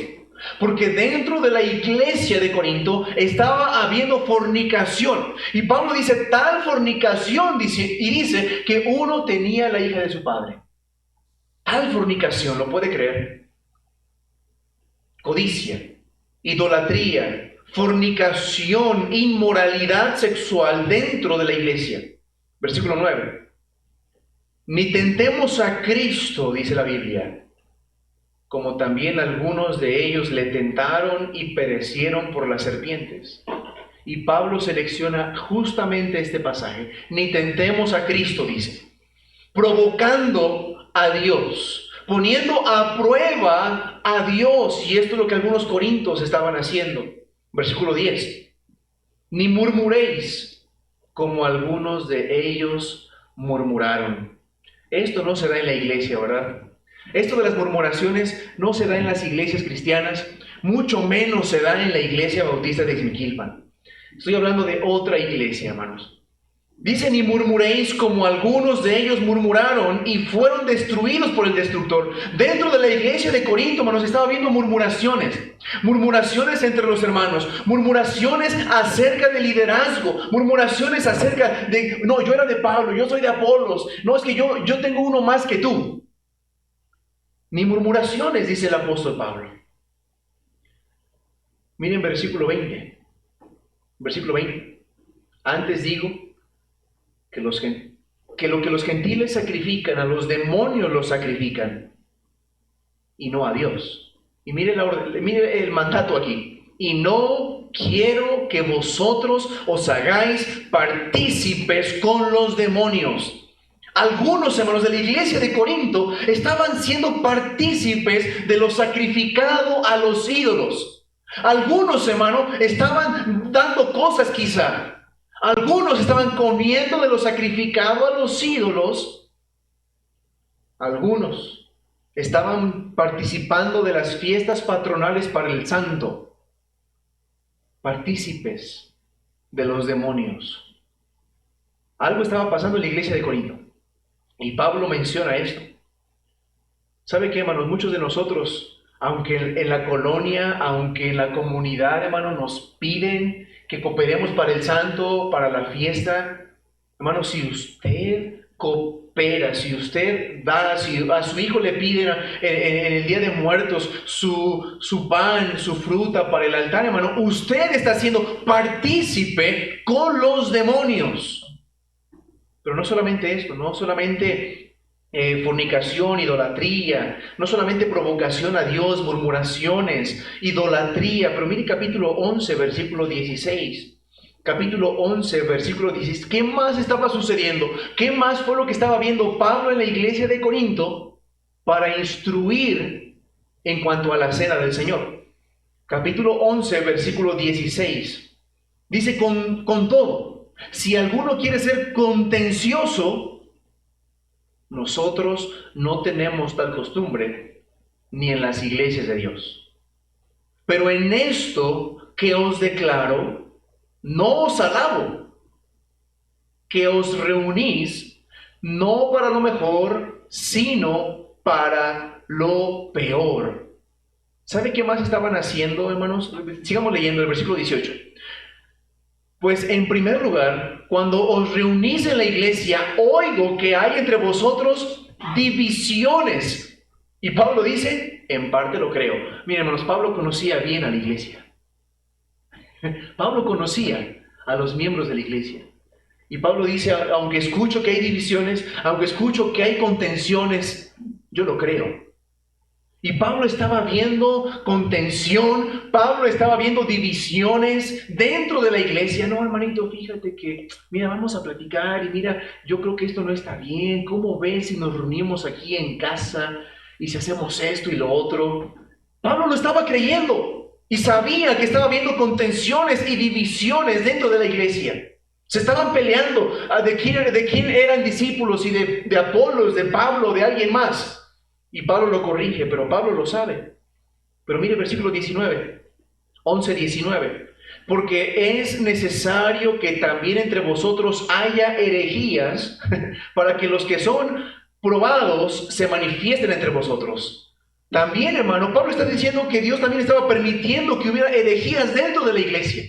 Porque dentro de la iglesia de Corinto estaba habiendo fornicación. Y Pablo dice, tal fornicación, dice que uno tenía la hija de su padre. Tal fornicación, ¿lo puede creer? Codicia, idolatría, fornicación, inmoralidad sexual dentro de la iglesia. Versículo 9. Ni tentemos a Cristo, dice la Biblia, como también algunos de ellos le tentaron y perecieron por las serpientes. Y Pablo selecciona justamente este pasaje. Ni tentemos a Cristo, dice, provocando a Dios, poniendo a prueba a Dios. Y esto es lo que algunos corintios estaban haciendo. Versículo 10. Ni murmuréis, como algunos de ellos murmuraron. Esto no se da en la iglesia, ¿verdad? Esto de las murmuraciones no se da en las iglesias cristianas, mucho menos se da en la iglesia bautista de Ixmiquilpan. Estoy hablando de otra iglesia, hermanos. Dicen, y murmuréis como algunos de ellos murmuraron y fueron destruidos por el destructor. Dentro de la iglesia de Corinto, hermanos, estaba viendo murmuraciones. Murmuraciones entre los hermanos. Murmuraciones acerca del liderazgo. Murmuraciones acerca de, no, yo era de Pablo, yo soy de Apolos. No, es que yo tengo uno más que tú. Ni murmuraciones, dice el apóstol Pablo. Miren versículo 20. Versículo 20. Antes digo que lo que los gentiles sacrifican, a los demonios los sacrifican, y no a Dios. Y mire el mandato aquí. Y no quiero que vosotros os hagáis partícipes con los demonios. Algunos hermanos de la iglesia de Corinto estaban siendo partícipes de lo sacrificado a los ídolos. Algunos hermanos estaban dando cosas quizá. Algunos estaban comiendo de lo sacrificado a los ídolos. Algunos estaban participando de las fiestas patronales para el santo. Partícipes de los demonios. Algo estaba pasando en la iglesia de Corinto. Y Pablo menciona esto. ¿Sabe qué, hermanos? Muchos de nosotros, aunque en la colonia, aunque en la comunidad, hermanos, nos piden que cooperemos para el santo, para la fiesta. Hermanos, si usted coopera, si usted da, si a su hijo le piden en el Día de Muertos su pan, su fruta para el altar, hermano, usted está siendo partícipe con los demonios. Pero no solamente esto, no solamente fornicación, idolatría, no solamente provocación a Dios, murmuraciones, idolatría, pero mire capítulo 11, versículo 16. Capítulo 11, versículo 16. ¿Qué más estaba sucediendo? ¿Qué más fue lo que estaba viendo Pablo en la iglesia de Corinto para instruir en cuanto a la cena del Señor? Capítulo 11, versículo 16. Dice, con todo, si alguno quiere ser contencioso, nosotros no tenemos tal costumbre, ni en las iglesias de Dios. Pero en esto que os declaro, no os alabo, que os reunís no para lo mejor, sino para lo peor. ¿Sabe qué más estaban haciendo, hermanos? Sigamos leyendo el versículo 18. Pues en primer lugar, cuando os reunís en la iglesia, oigo que hay entre vosotros divisiones. Y Pablo dice, en parte lo creo. Miren, hermanos, Pablo conocía bien a la iglesia. Pablo conocía a los miembros de la iglesia. Y Pablo dice, aunque escucho que hay divisiones, aunque escucho que hay contenciones, yo lo creo. Y Pablo estaba viendo contención, Pablo estaba viendo divisiones dentro de la iglesia. No, hermanito, fíjate que, mira, vamos a platicar y mira, yo creo que esto no está bien. ¿Cómo ves si nos reunimos aquí en casa y si hacemos esto y lo otro? Pablo lo estaba creyendo. Y sabía que estaba habiendo contenciones y divisiones dentro de la iglesia. Se estaban peleando de quién eran discípulos y de Apolos, de Pablo, de alguien más. Y Pablo lo corrige, pero Pablo lo sabe. Pero mire el versículo 19, 11-19. Porque es necesario que también entre vosotros haya herejías para que los que son probados se manifiesten entre vosotros. También, hermano, Pablo está diciendo que Dios también estaba permitiendo que hubiera herejías dentro de la iglesia.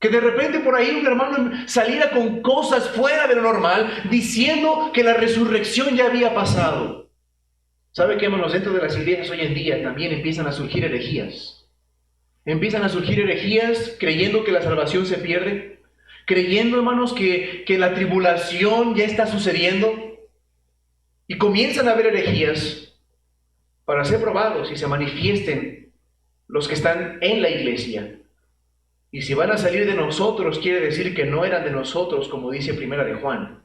Que de repente por ahí un hermano saliera con cosas fuera de lo normal, diciendo que la resurrección ya había pasado. ¿Sabe qué, hermanos? Dentro de las iglesias hoy en día también empiezan a surgir herejías. Empiezan a surgir herejías creyendo que la salvación se pierde. Creyendo, hermanos, que la tribulación ya está sucediendo. Y comienzan a haber herejías para ser probados y se manifiesten los que están en la iglesia. Y si van a salir de nosotros, quiere decir que no eran de nosotros, como dice Primera de Juan.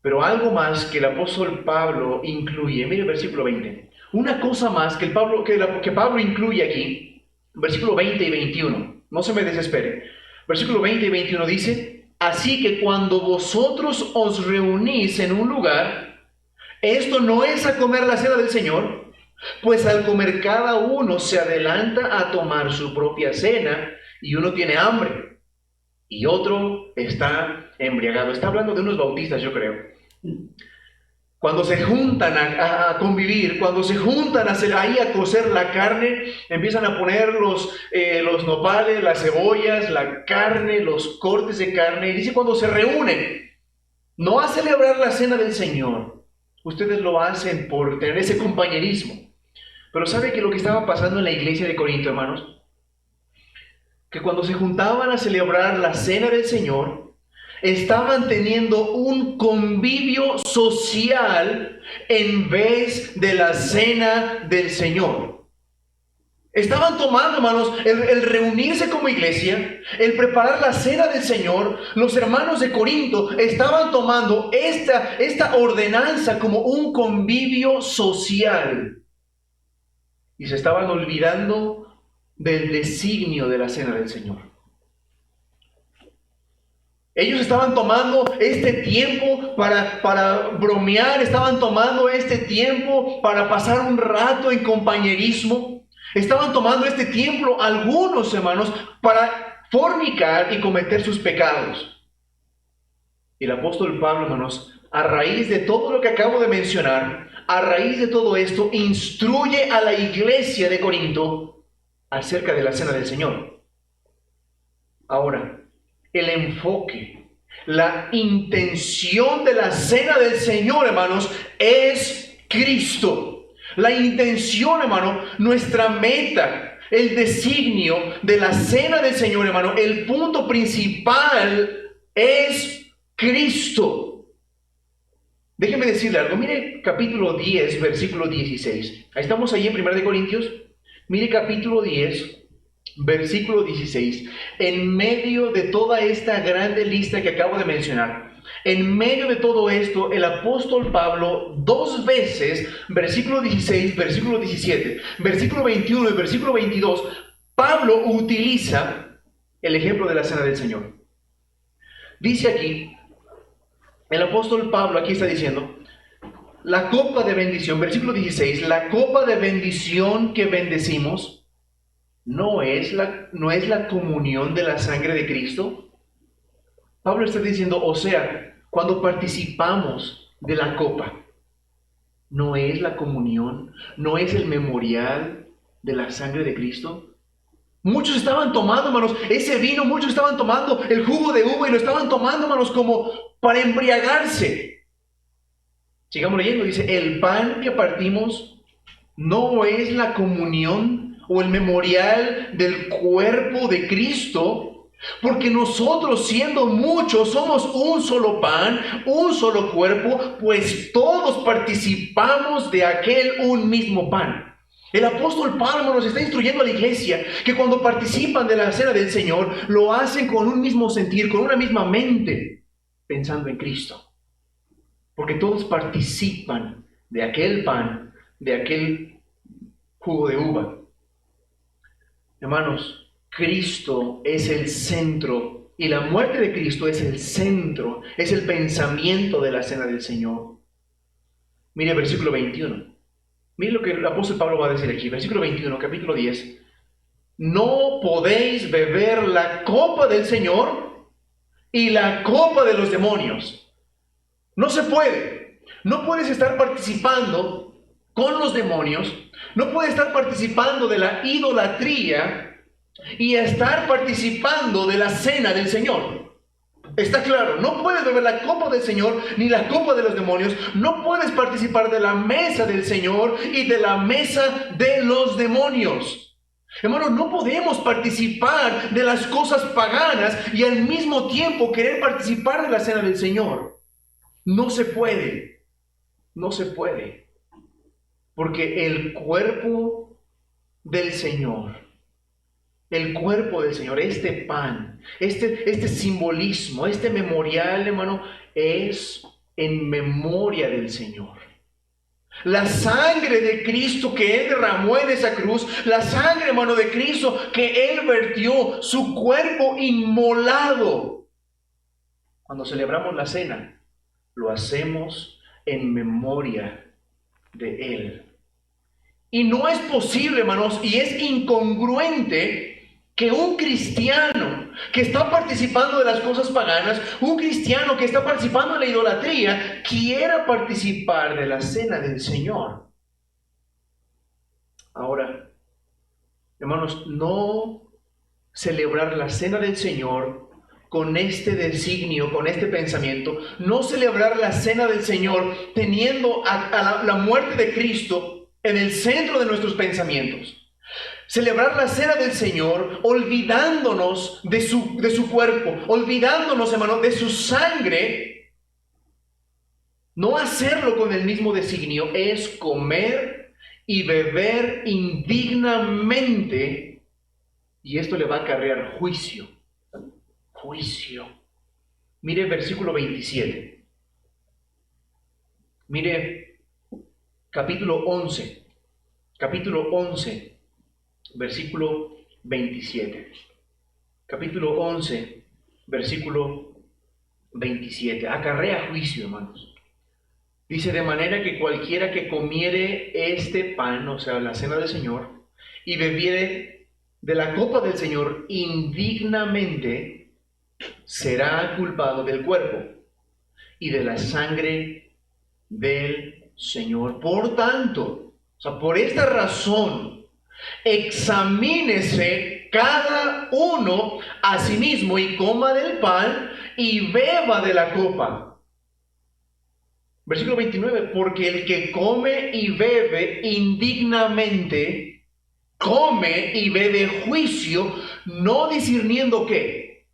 Pero algo más que el apóstol Pablo incluye, mire el versículo 20. Una cosa más que Pablo incluye aquí, versículo 20 y 21. No se me desespere. Versículo 20 y 21 dice: así que cuando vosotros os reunís en un lugar, esto no es a comer la cena del Señor, pues al comer cada uno se adelanta a tomar su propia cena, y uno tiene hambre y otro está embriagado. Está hablando de unos bautistas, yo creo. Cuando se juntan a convivir, cuando se juntan ahí a cocer la carne, empiezan a poner los nopales, las cebollas, la carne, los cortes de carne. Y dice, cuando se reúnen, no a celebrar la cena del Señor. Ustedes lo hacen por tener ese compañerismo. Pero ¿sabe que lo que estaba pasando en la iglesia de Corinto, hermanos? Que cuando se juntaban a celebrar la cena del Señor, estaban teniendo un convivio social en vez de la cena del Señor. Estaban tomando, hermanos, el reunirse como iglesia, el preparar la cena del Señor. Los hermanos de Corinto estaban tomando esta ordenanza como un convivio social. Y se estaban olvidando del designio de la cena del Señor. Ellos estaban tomando este tiempo para bromear, estaban tomando este tiempo para pasar un rato en compañerismo. Estaban tomando este tiempo, algunos hermanos, para fornicar y cometer sus pecados. Y el apóstol Pablo, hermanos, a raíz de todo lo que acabo de mencionar, a raíz de todo esto, instruye a la iglesia de Corinto acerca de la cena del Señor. Ahora, el enfoque, la intención de la cena del Señor, hermanos, es Cristo. La intención, hermano, nuestra meta, el designio de la cena del Señor, hermano, el punto principal es Cristo. Déjeme decirle algo. Mire capítulo 10, versículo 16. Ahí estamos ahí en 1 Corintios. Mire capítulo 10, versículo 16. En medio de toda esta grande lista que acabo de mencionar, en medio de todo esto, el apóstol Pablo dos veces, versículo 16, versículo 17, versículo 21 y versículo 22, Pablo utiliza el ejemplo de la cena del Señor. Dice aquí, el apóstol Pablo aquí está diciendo, la copa de bendición, versículo 16, la copa de bendición que bendecimos, ¿no es la comunión de la sangre de Cristo? Pablo está diciendo, o sea, cuando participamos de la copa, ¿no es la comunión? ¿No es el memorial de la sangre de Cristo? Muchos estaban tomando, hermanos, ese vino, muchos estaban tomando el jugo de uva y lo estaban tomando, hermanos, como para embriagarse. Sigamos leyendo, dice, el pan que partimos no es la comunión o el memorial del cuerpo de Cristo. Porque nosotros, siendo muchos, somos un solo pan, un solo cuerpo, pues todos participamos de aquel un mismo pan. El apóstol Pablo nos está instruyendo a la iglesia que cuando participan de la cena del Señor, lo hacen con un mismo sentir, con una misma mente, pensando en Cristo. Porque todos participan de aquel pan, de aquel jugo de uva. Hermanos, Cristo es el centro y la muerte de Cristo es el centro, es el pensamiento de la cena del Señor. Mire versículo 21. Mire lo que el apóstol Pablo va a decir aquí. Versículo 21, capítulo 10. No podéis beber la copa del Señor y la copa de los demonios. No se puede. No puedes estar participando con los demonios. No puedes estar participando de la idolatría y estar participando de la cena del Señor. Está claro, no puedes beber la copa del Señor ni la copa de los demonios. No puedes participar de la mesa del Señor y de la mesa de los demonios. Hermanos, no podemos participar de las cosas paganas y al mismo tiempo querer participar de la cena del Señor. No se puede. No se puede. Porque el cuerpo del Señor, este pan, este simbolismo, este memorial, hermano, es en memoria del Señor. La sangre de Cristo que Él derramó en esa cruz, la sangre, hermano, de Cristo que Él vertió, su cuerpo inmolado. Cuando celebramos la cena, lo hacemos en memoria de Él. Y no es posible, hermanos, y es incongruente que un cristiano que está participando de las cosas paganas, un cristiano que está participando en la idolatría, quiera participar de la cena del Señor. Ahora, hermanos, no celebrar la cena del Señor con este designio, con este pensamiento, no celebrar la cena del Señor teniendo a la muerte de Cristo en el centro de nuestros pensamientos. Celebrar la cena del Señor olvidándonos de su cuerpo, olvidándonos, hermano, de su sangre. No hacerlo con el mismo designio es comer y beber indignamente, y esto le va a acarrear juicio. Juicio. Mire el versículo 27. Mire capítulo 11. Capítulo 11. Versículo 27. Capítulo 11, versículo 27. Acarrea juicio, hermanos. Dice, de manera que cualquiera que comiere este pan, o sea, la cena del Señor, y bebiere de la copa del Señor indignamente, será culpado del cuerpo y de la sangre del Señor. Por tanto, o sea, por esta razón, examínese cada uno a sí mismo y coma del pan y beba de la copa. Versículo 29, porque el que come y bebe indignamente, come y bebe juicio, no discerniendo qué.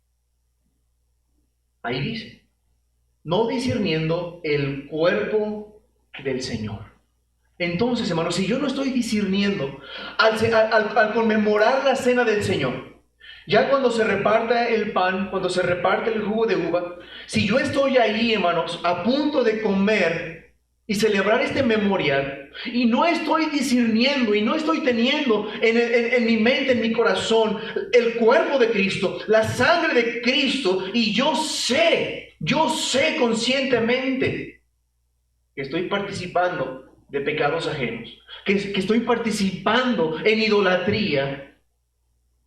Ahí dice, no discerniendo el cuerpo del Señor. Entonces, hermanos, si yo no estoy discerniendo al conmemorar la cena del Señor, ya cuando se reparta el pan, cuando se reparte el jugo de uva, si yo estoy ahí, hermanos, a punto de comer y celebrar este memorial, y no estoy discerniendo y no estoy teniendo en mi mente, en mi corazón, el cuerpo de Cristo, la sangre de Cristo, y yo sé conscientemente que estoy participando de pecados ajenos, que estoy participando en idolatría,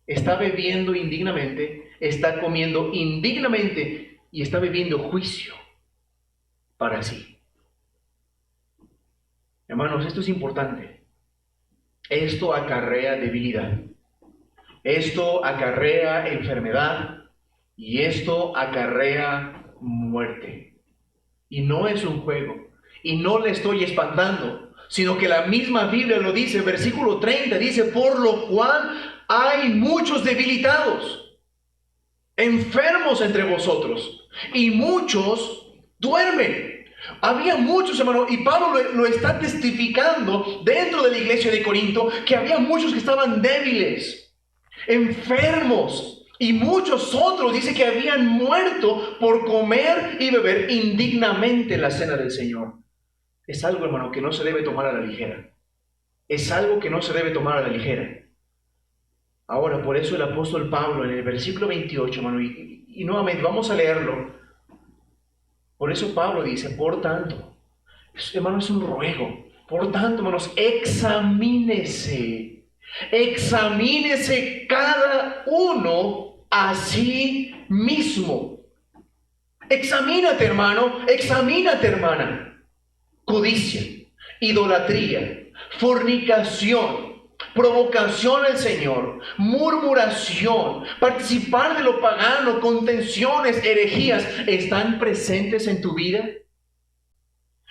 está bebiendo indignamente, está comiendo indignamente y está bebiendo juicio para sí. Hermanos, esto es importante. Esto acarrea debilidad. Esto acarrea enfermedad y esto acarrea muerte. Y no es un juego. Y no le estoy espantando, sino que la misma Biblia lo dice, versículo 30, dice, por lo cual hay muchos debilitados, enfermos entre vosotros, y muchos duermen. Había muchos, hermanos, y Pablo lo está testificando dentro de la iglesia de Corinto, que había muchos que estaban débiles, enfermos. Y muchos otros dice que habían muerto por comer y beber indignamente la cena del Señor. Es algo, hermano, que no se debe tomar a la ligera. Es algo que no se debe tomar a la ligera. Ahora, por eso el apóstol Pablo en el versículo 28, hermano, y nuevamente vamos a leerlo. Por eso Pablo dice, por tanto, hermano, es un ruego. Por tanto, hermanos, examínese cada uno a sí mismo. Examínate, hermano, examínate, hermana. Codicia, idolatría, fornicación, provocación al Señor, murmuración, participar de lo pagano, contenciones, herejías, ¿están presentes en tu vida?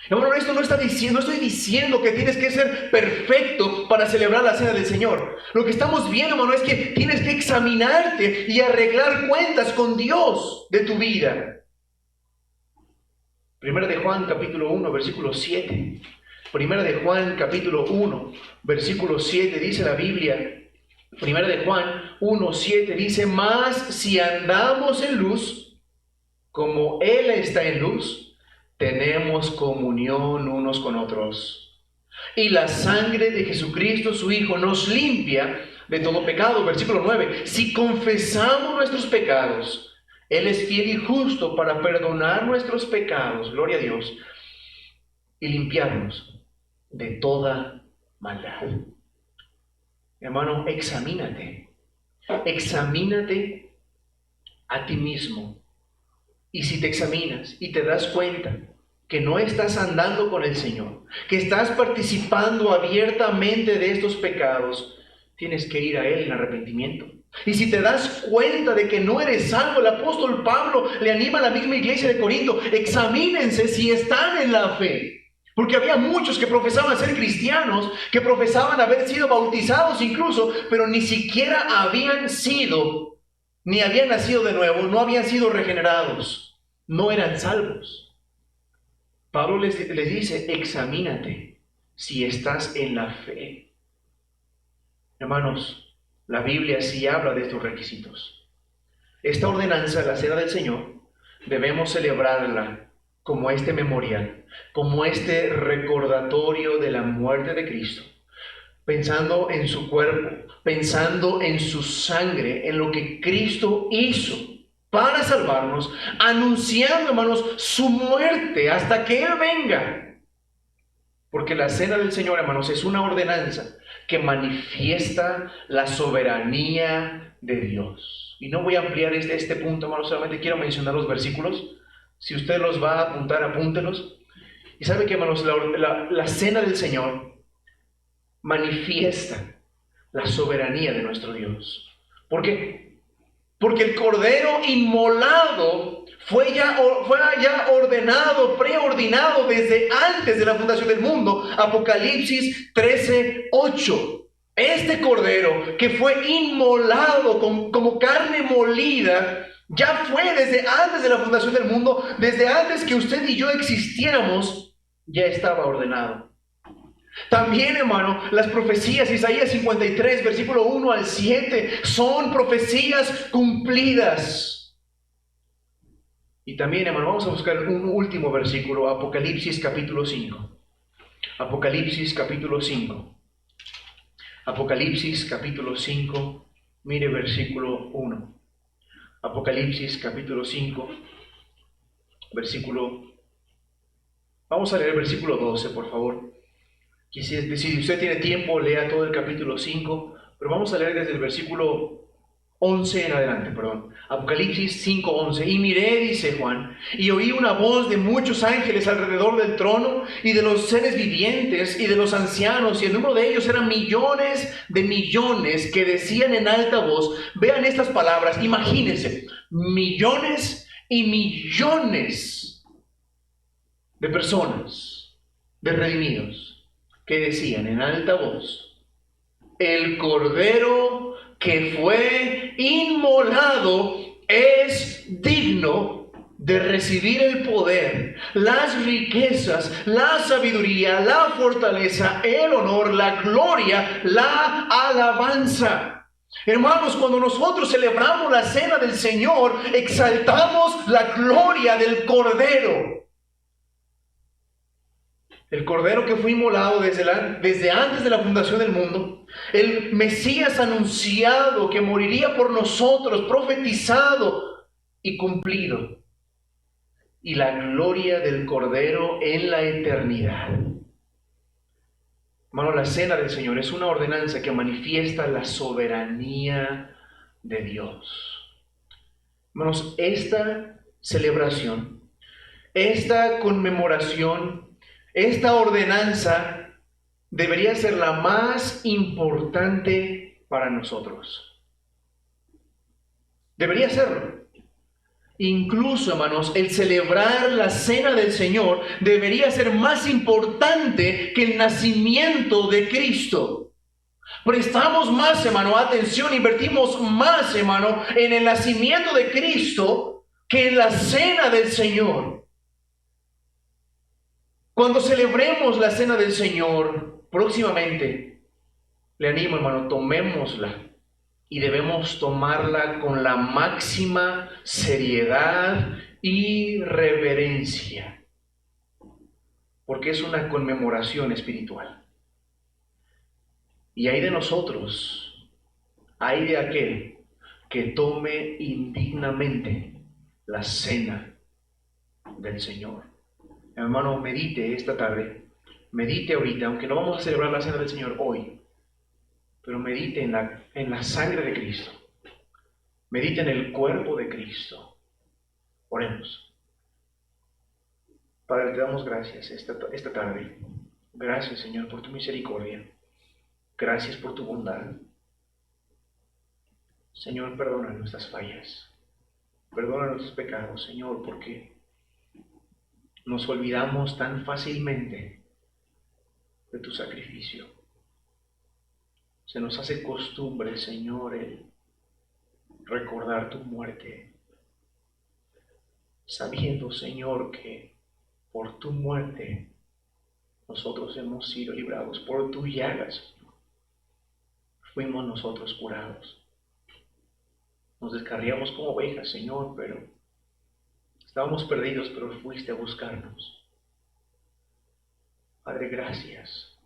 Hermano, esto no estoy diciendo que tienes que ser perfecto para celebrar la cena del Señor. Lo que estamos viendo, hermano, es que tienes que examinarte y arreglar cuentas con Dios de tu vida. Primera de Juan, capítulo 1, versículo 7. Primera de Juan, capítulo 1, versículo 7, dice la Biblia. Primera de Juan 1, 7 dice, mas si andamos en luz, como Él está en luz, tenemos comunión unos con otros. Y la sangre de Jesucristo, su Hijo, nos limpia de todo pecado. Versículo 9, si confesamos nuestros pecados, Él es fiel y justo para perdonar nuestros pecados, gloria a Dios, y limpiarnos de toda maldad. Hermano, examínate a ti mismo. Y si te examinas y te das cuenta que no estás andando con el Señor, que estás participando abiertamente de estos pecados, tienes que ir a Él en arrepentimiento. Y si te das cuenta de que no eres salvo, el apóstol Pablo le anima a la misma iglesia de Corinto, examínense si están en la fe. Porque había muchos que profesaban ser cristianos, que profesaban haber sido bautizados incluso, pero ni siquiera habían sido, ni habían nacido de nuevo, no habían sido regenerados, no eran salvos. Pablo les dice, examínate si estás en la fe. Hermanos, la Biblia sí habla de estos requisitos. Esta ordenanza, la cena del Señor, debemos celebrarla como este memorial, como este recordatorio de la muerte de Cristo, pensando en su cuerpo, pensando en su sangre, en lo que Cristo hizo para salvarnos, anunciando, hermanos, su muerte hasta que Él venga. Porque la cena del Señor, hermanos, es una ordenanza que manifiesta la soberanía de Dios. Y no voy a ampliar este punto, hermanos, solamente quiero mencionar los versículos. Si usted los va a apuntar, apúntelos. Y sabe que, hermanos, la cena del Señor manifiesta la soberanía de nuestro Dios. ¿Por qué? Porque el Cordero inmolado fue ya ordenado, preordinado desde antes de la fundación del mundo. Apocalipsis 13:8. Este Cordero que fue inmolado como carne molida, ya fue desde antes de la fundación del mundo, desde antes que usted y yo existiéramos, ya estaba ordenado. También, hermano, las profecías, Isaías 53, versículo 1 al 7, son profecías cumplidas. Y también, hermano, vamos a buscar un último versículo, Apocalipsis capítulo 5. Apocalipsis capítulo 5. Apocalipsis capítulo 5, mire versículo 1. Apocalipsis capítulo 5, versículo... Vamos a leer el versículo 12, por favor. Y si usted tiene tiempo, lea todo el capítulo 5, pero vamos a leer desde el versículo 11 en adelante, perdón. Apocalipsis 5:11. Y miré, dice Juan, y oí una voz de muchos ángeles alrededor del trono, y de los seres vivientes, y de los ancianos, y el número de ellos eran millones de millones, que decían en alta voz, vean estas palabras, imagínense, millones y millones de personas, de redimidos, que decían en alta voz, el Cordero que fue inmolado es digno de recibir el poder, las riquezas, la sabiduría, la fortaleza, el honor, la gloria, la alabanza. Hermanos, cuando nosotros celebramos la cena del Señor, exaltamos la gloria del Cordero. el Cordero que fue inmolado desde antes de la fundación del mundo, el Mesías anunciado que moriría por nosotros, profetizado y cumplido, y la gloria del Cordero en la eternidad. Hermano, la cena del Señor es una ordenanza que manifiesta la soberanía de Dios. Hermanos, esta celebración, esta conmemoración, esta ordenanza debería ser la más importante para nosotros. Debería serlo. Incluso, hermanos, el celebrar la cena del Señor debería ser más importante que el nacimiento de Cristo. Prestamos más, hermano, atención, invertimos más, hermano, en el nacimiento de Cristo que en la cena del Señor. Cuando celebremos la cena del Señor próximamente, le animo, hermano, tomémosla. Y debemos tomarla con la máxima seriedad y reverencia, porque es una conmemoración espiritual. Y hay de nosotros, hay de aquel que tome indignamente la cena del Señor. Hermano, medite esta tarde, medite ahorita, aunque no vamos a celebrar la cena del Señor hoy, pero medite en la sangre de Cristo. Medite en el cuerpo de Cristo. Oremos. Padre, te damos gracias esta tarde. Gracias, Señor, por tu misericordia. Gracias por tu bondad. Señor, perdona nuestras fallas. Perdona nuestros pecados, Señor, porque nos olvidamos tan fácilmente de tu sacrificio. Se nos hace costumbre, Señor, el recordar tu muerte, sabiendo, Señor, que por tu muerte nosotros hemos sido librados, por tu llagas fuimos nosotros curados. Nos descarriamos como ovejas, Señor, pero estábamos perdidos, pero fuiste a buscarnos. Padre, gracias.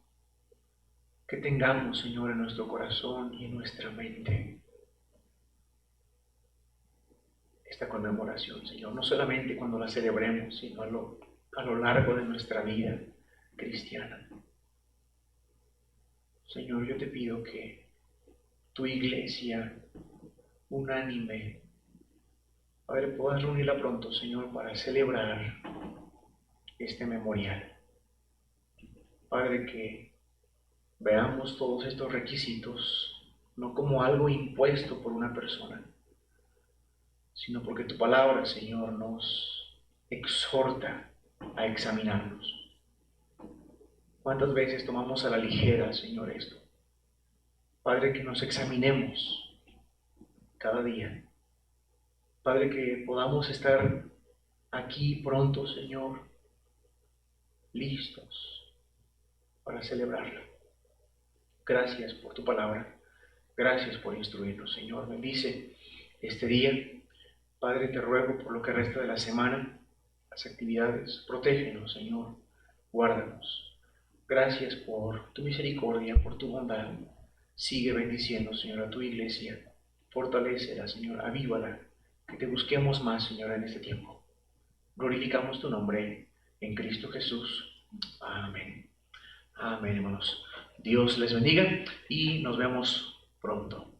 Que tengamos, Señor, en nuestro corazón y en nuestra mente esta conmemoración, Señor, no solamente cuando la celebremos, sino a lo largo de nuestra vida cristiana. Señor, yo te pido que tu iglesia unánime, Padre, puedas reunirla pronto, Señor, para celebrar este memorial. Padre, que veamos todos estos requisitos no como algo impuesto por una persona, sino porque tu palabra, Señor, nos exhorta a examinarnos. ¿Cuántas veces tomamos a la ligera, Señor, esto? Padre, que nos examinemos cada día. Padre, que podamos estar aquí pronto, Señor, listos para celebrarla. Gracias por tu palabra. Gracias por instruirnos, Señor. Bendice este día. Padre, te ruego por lo que resta de la semana, las actividades. Protégenos, Señor. Guárdanos. Gracias por tu misericordia, por tu bondad. Sigue bendiciendo, Señor, a tu iglesia. Fortalécela, Señor. Avívala. Que te busquemos más, Señor, en este tiempo. Glorificamos tu nombre en Cristo Jesús. Amén. Amén, hermanos. Dios les bendiga y nos vemos pronto.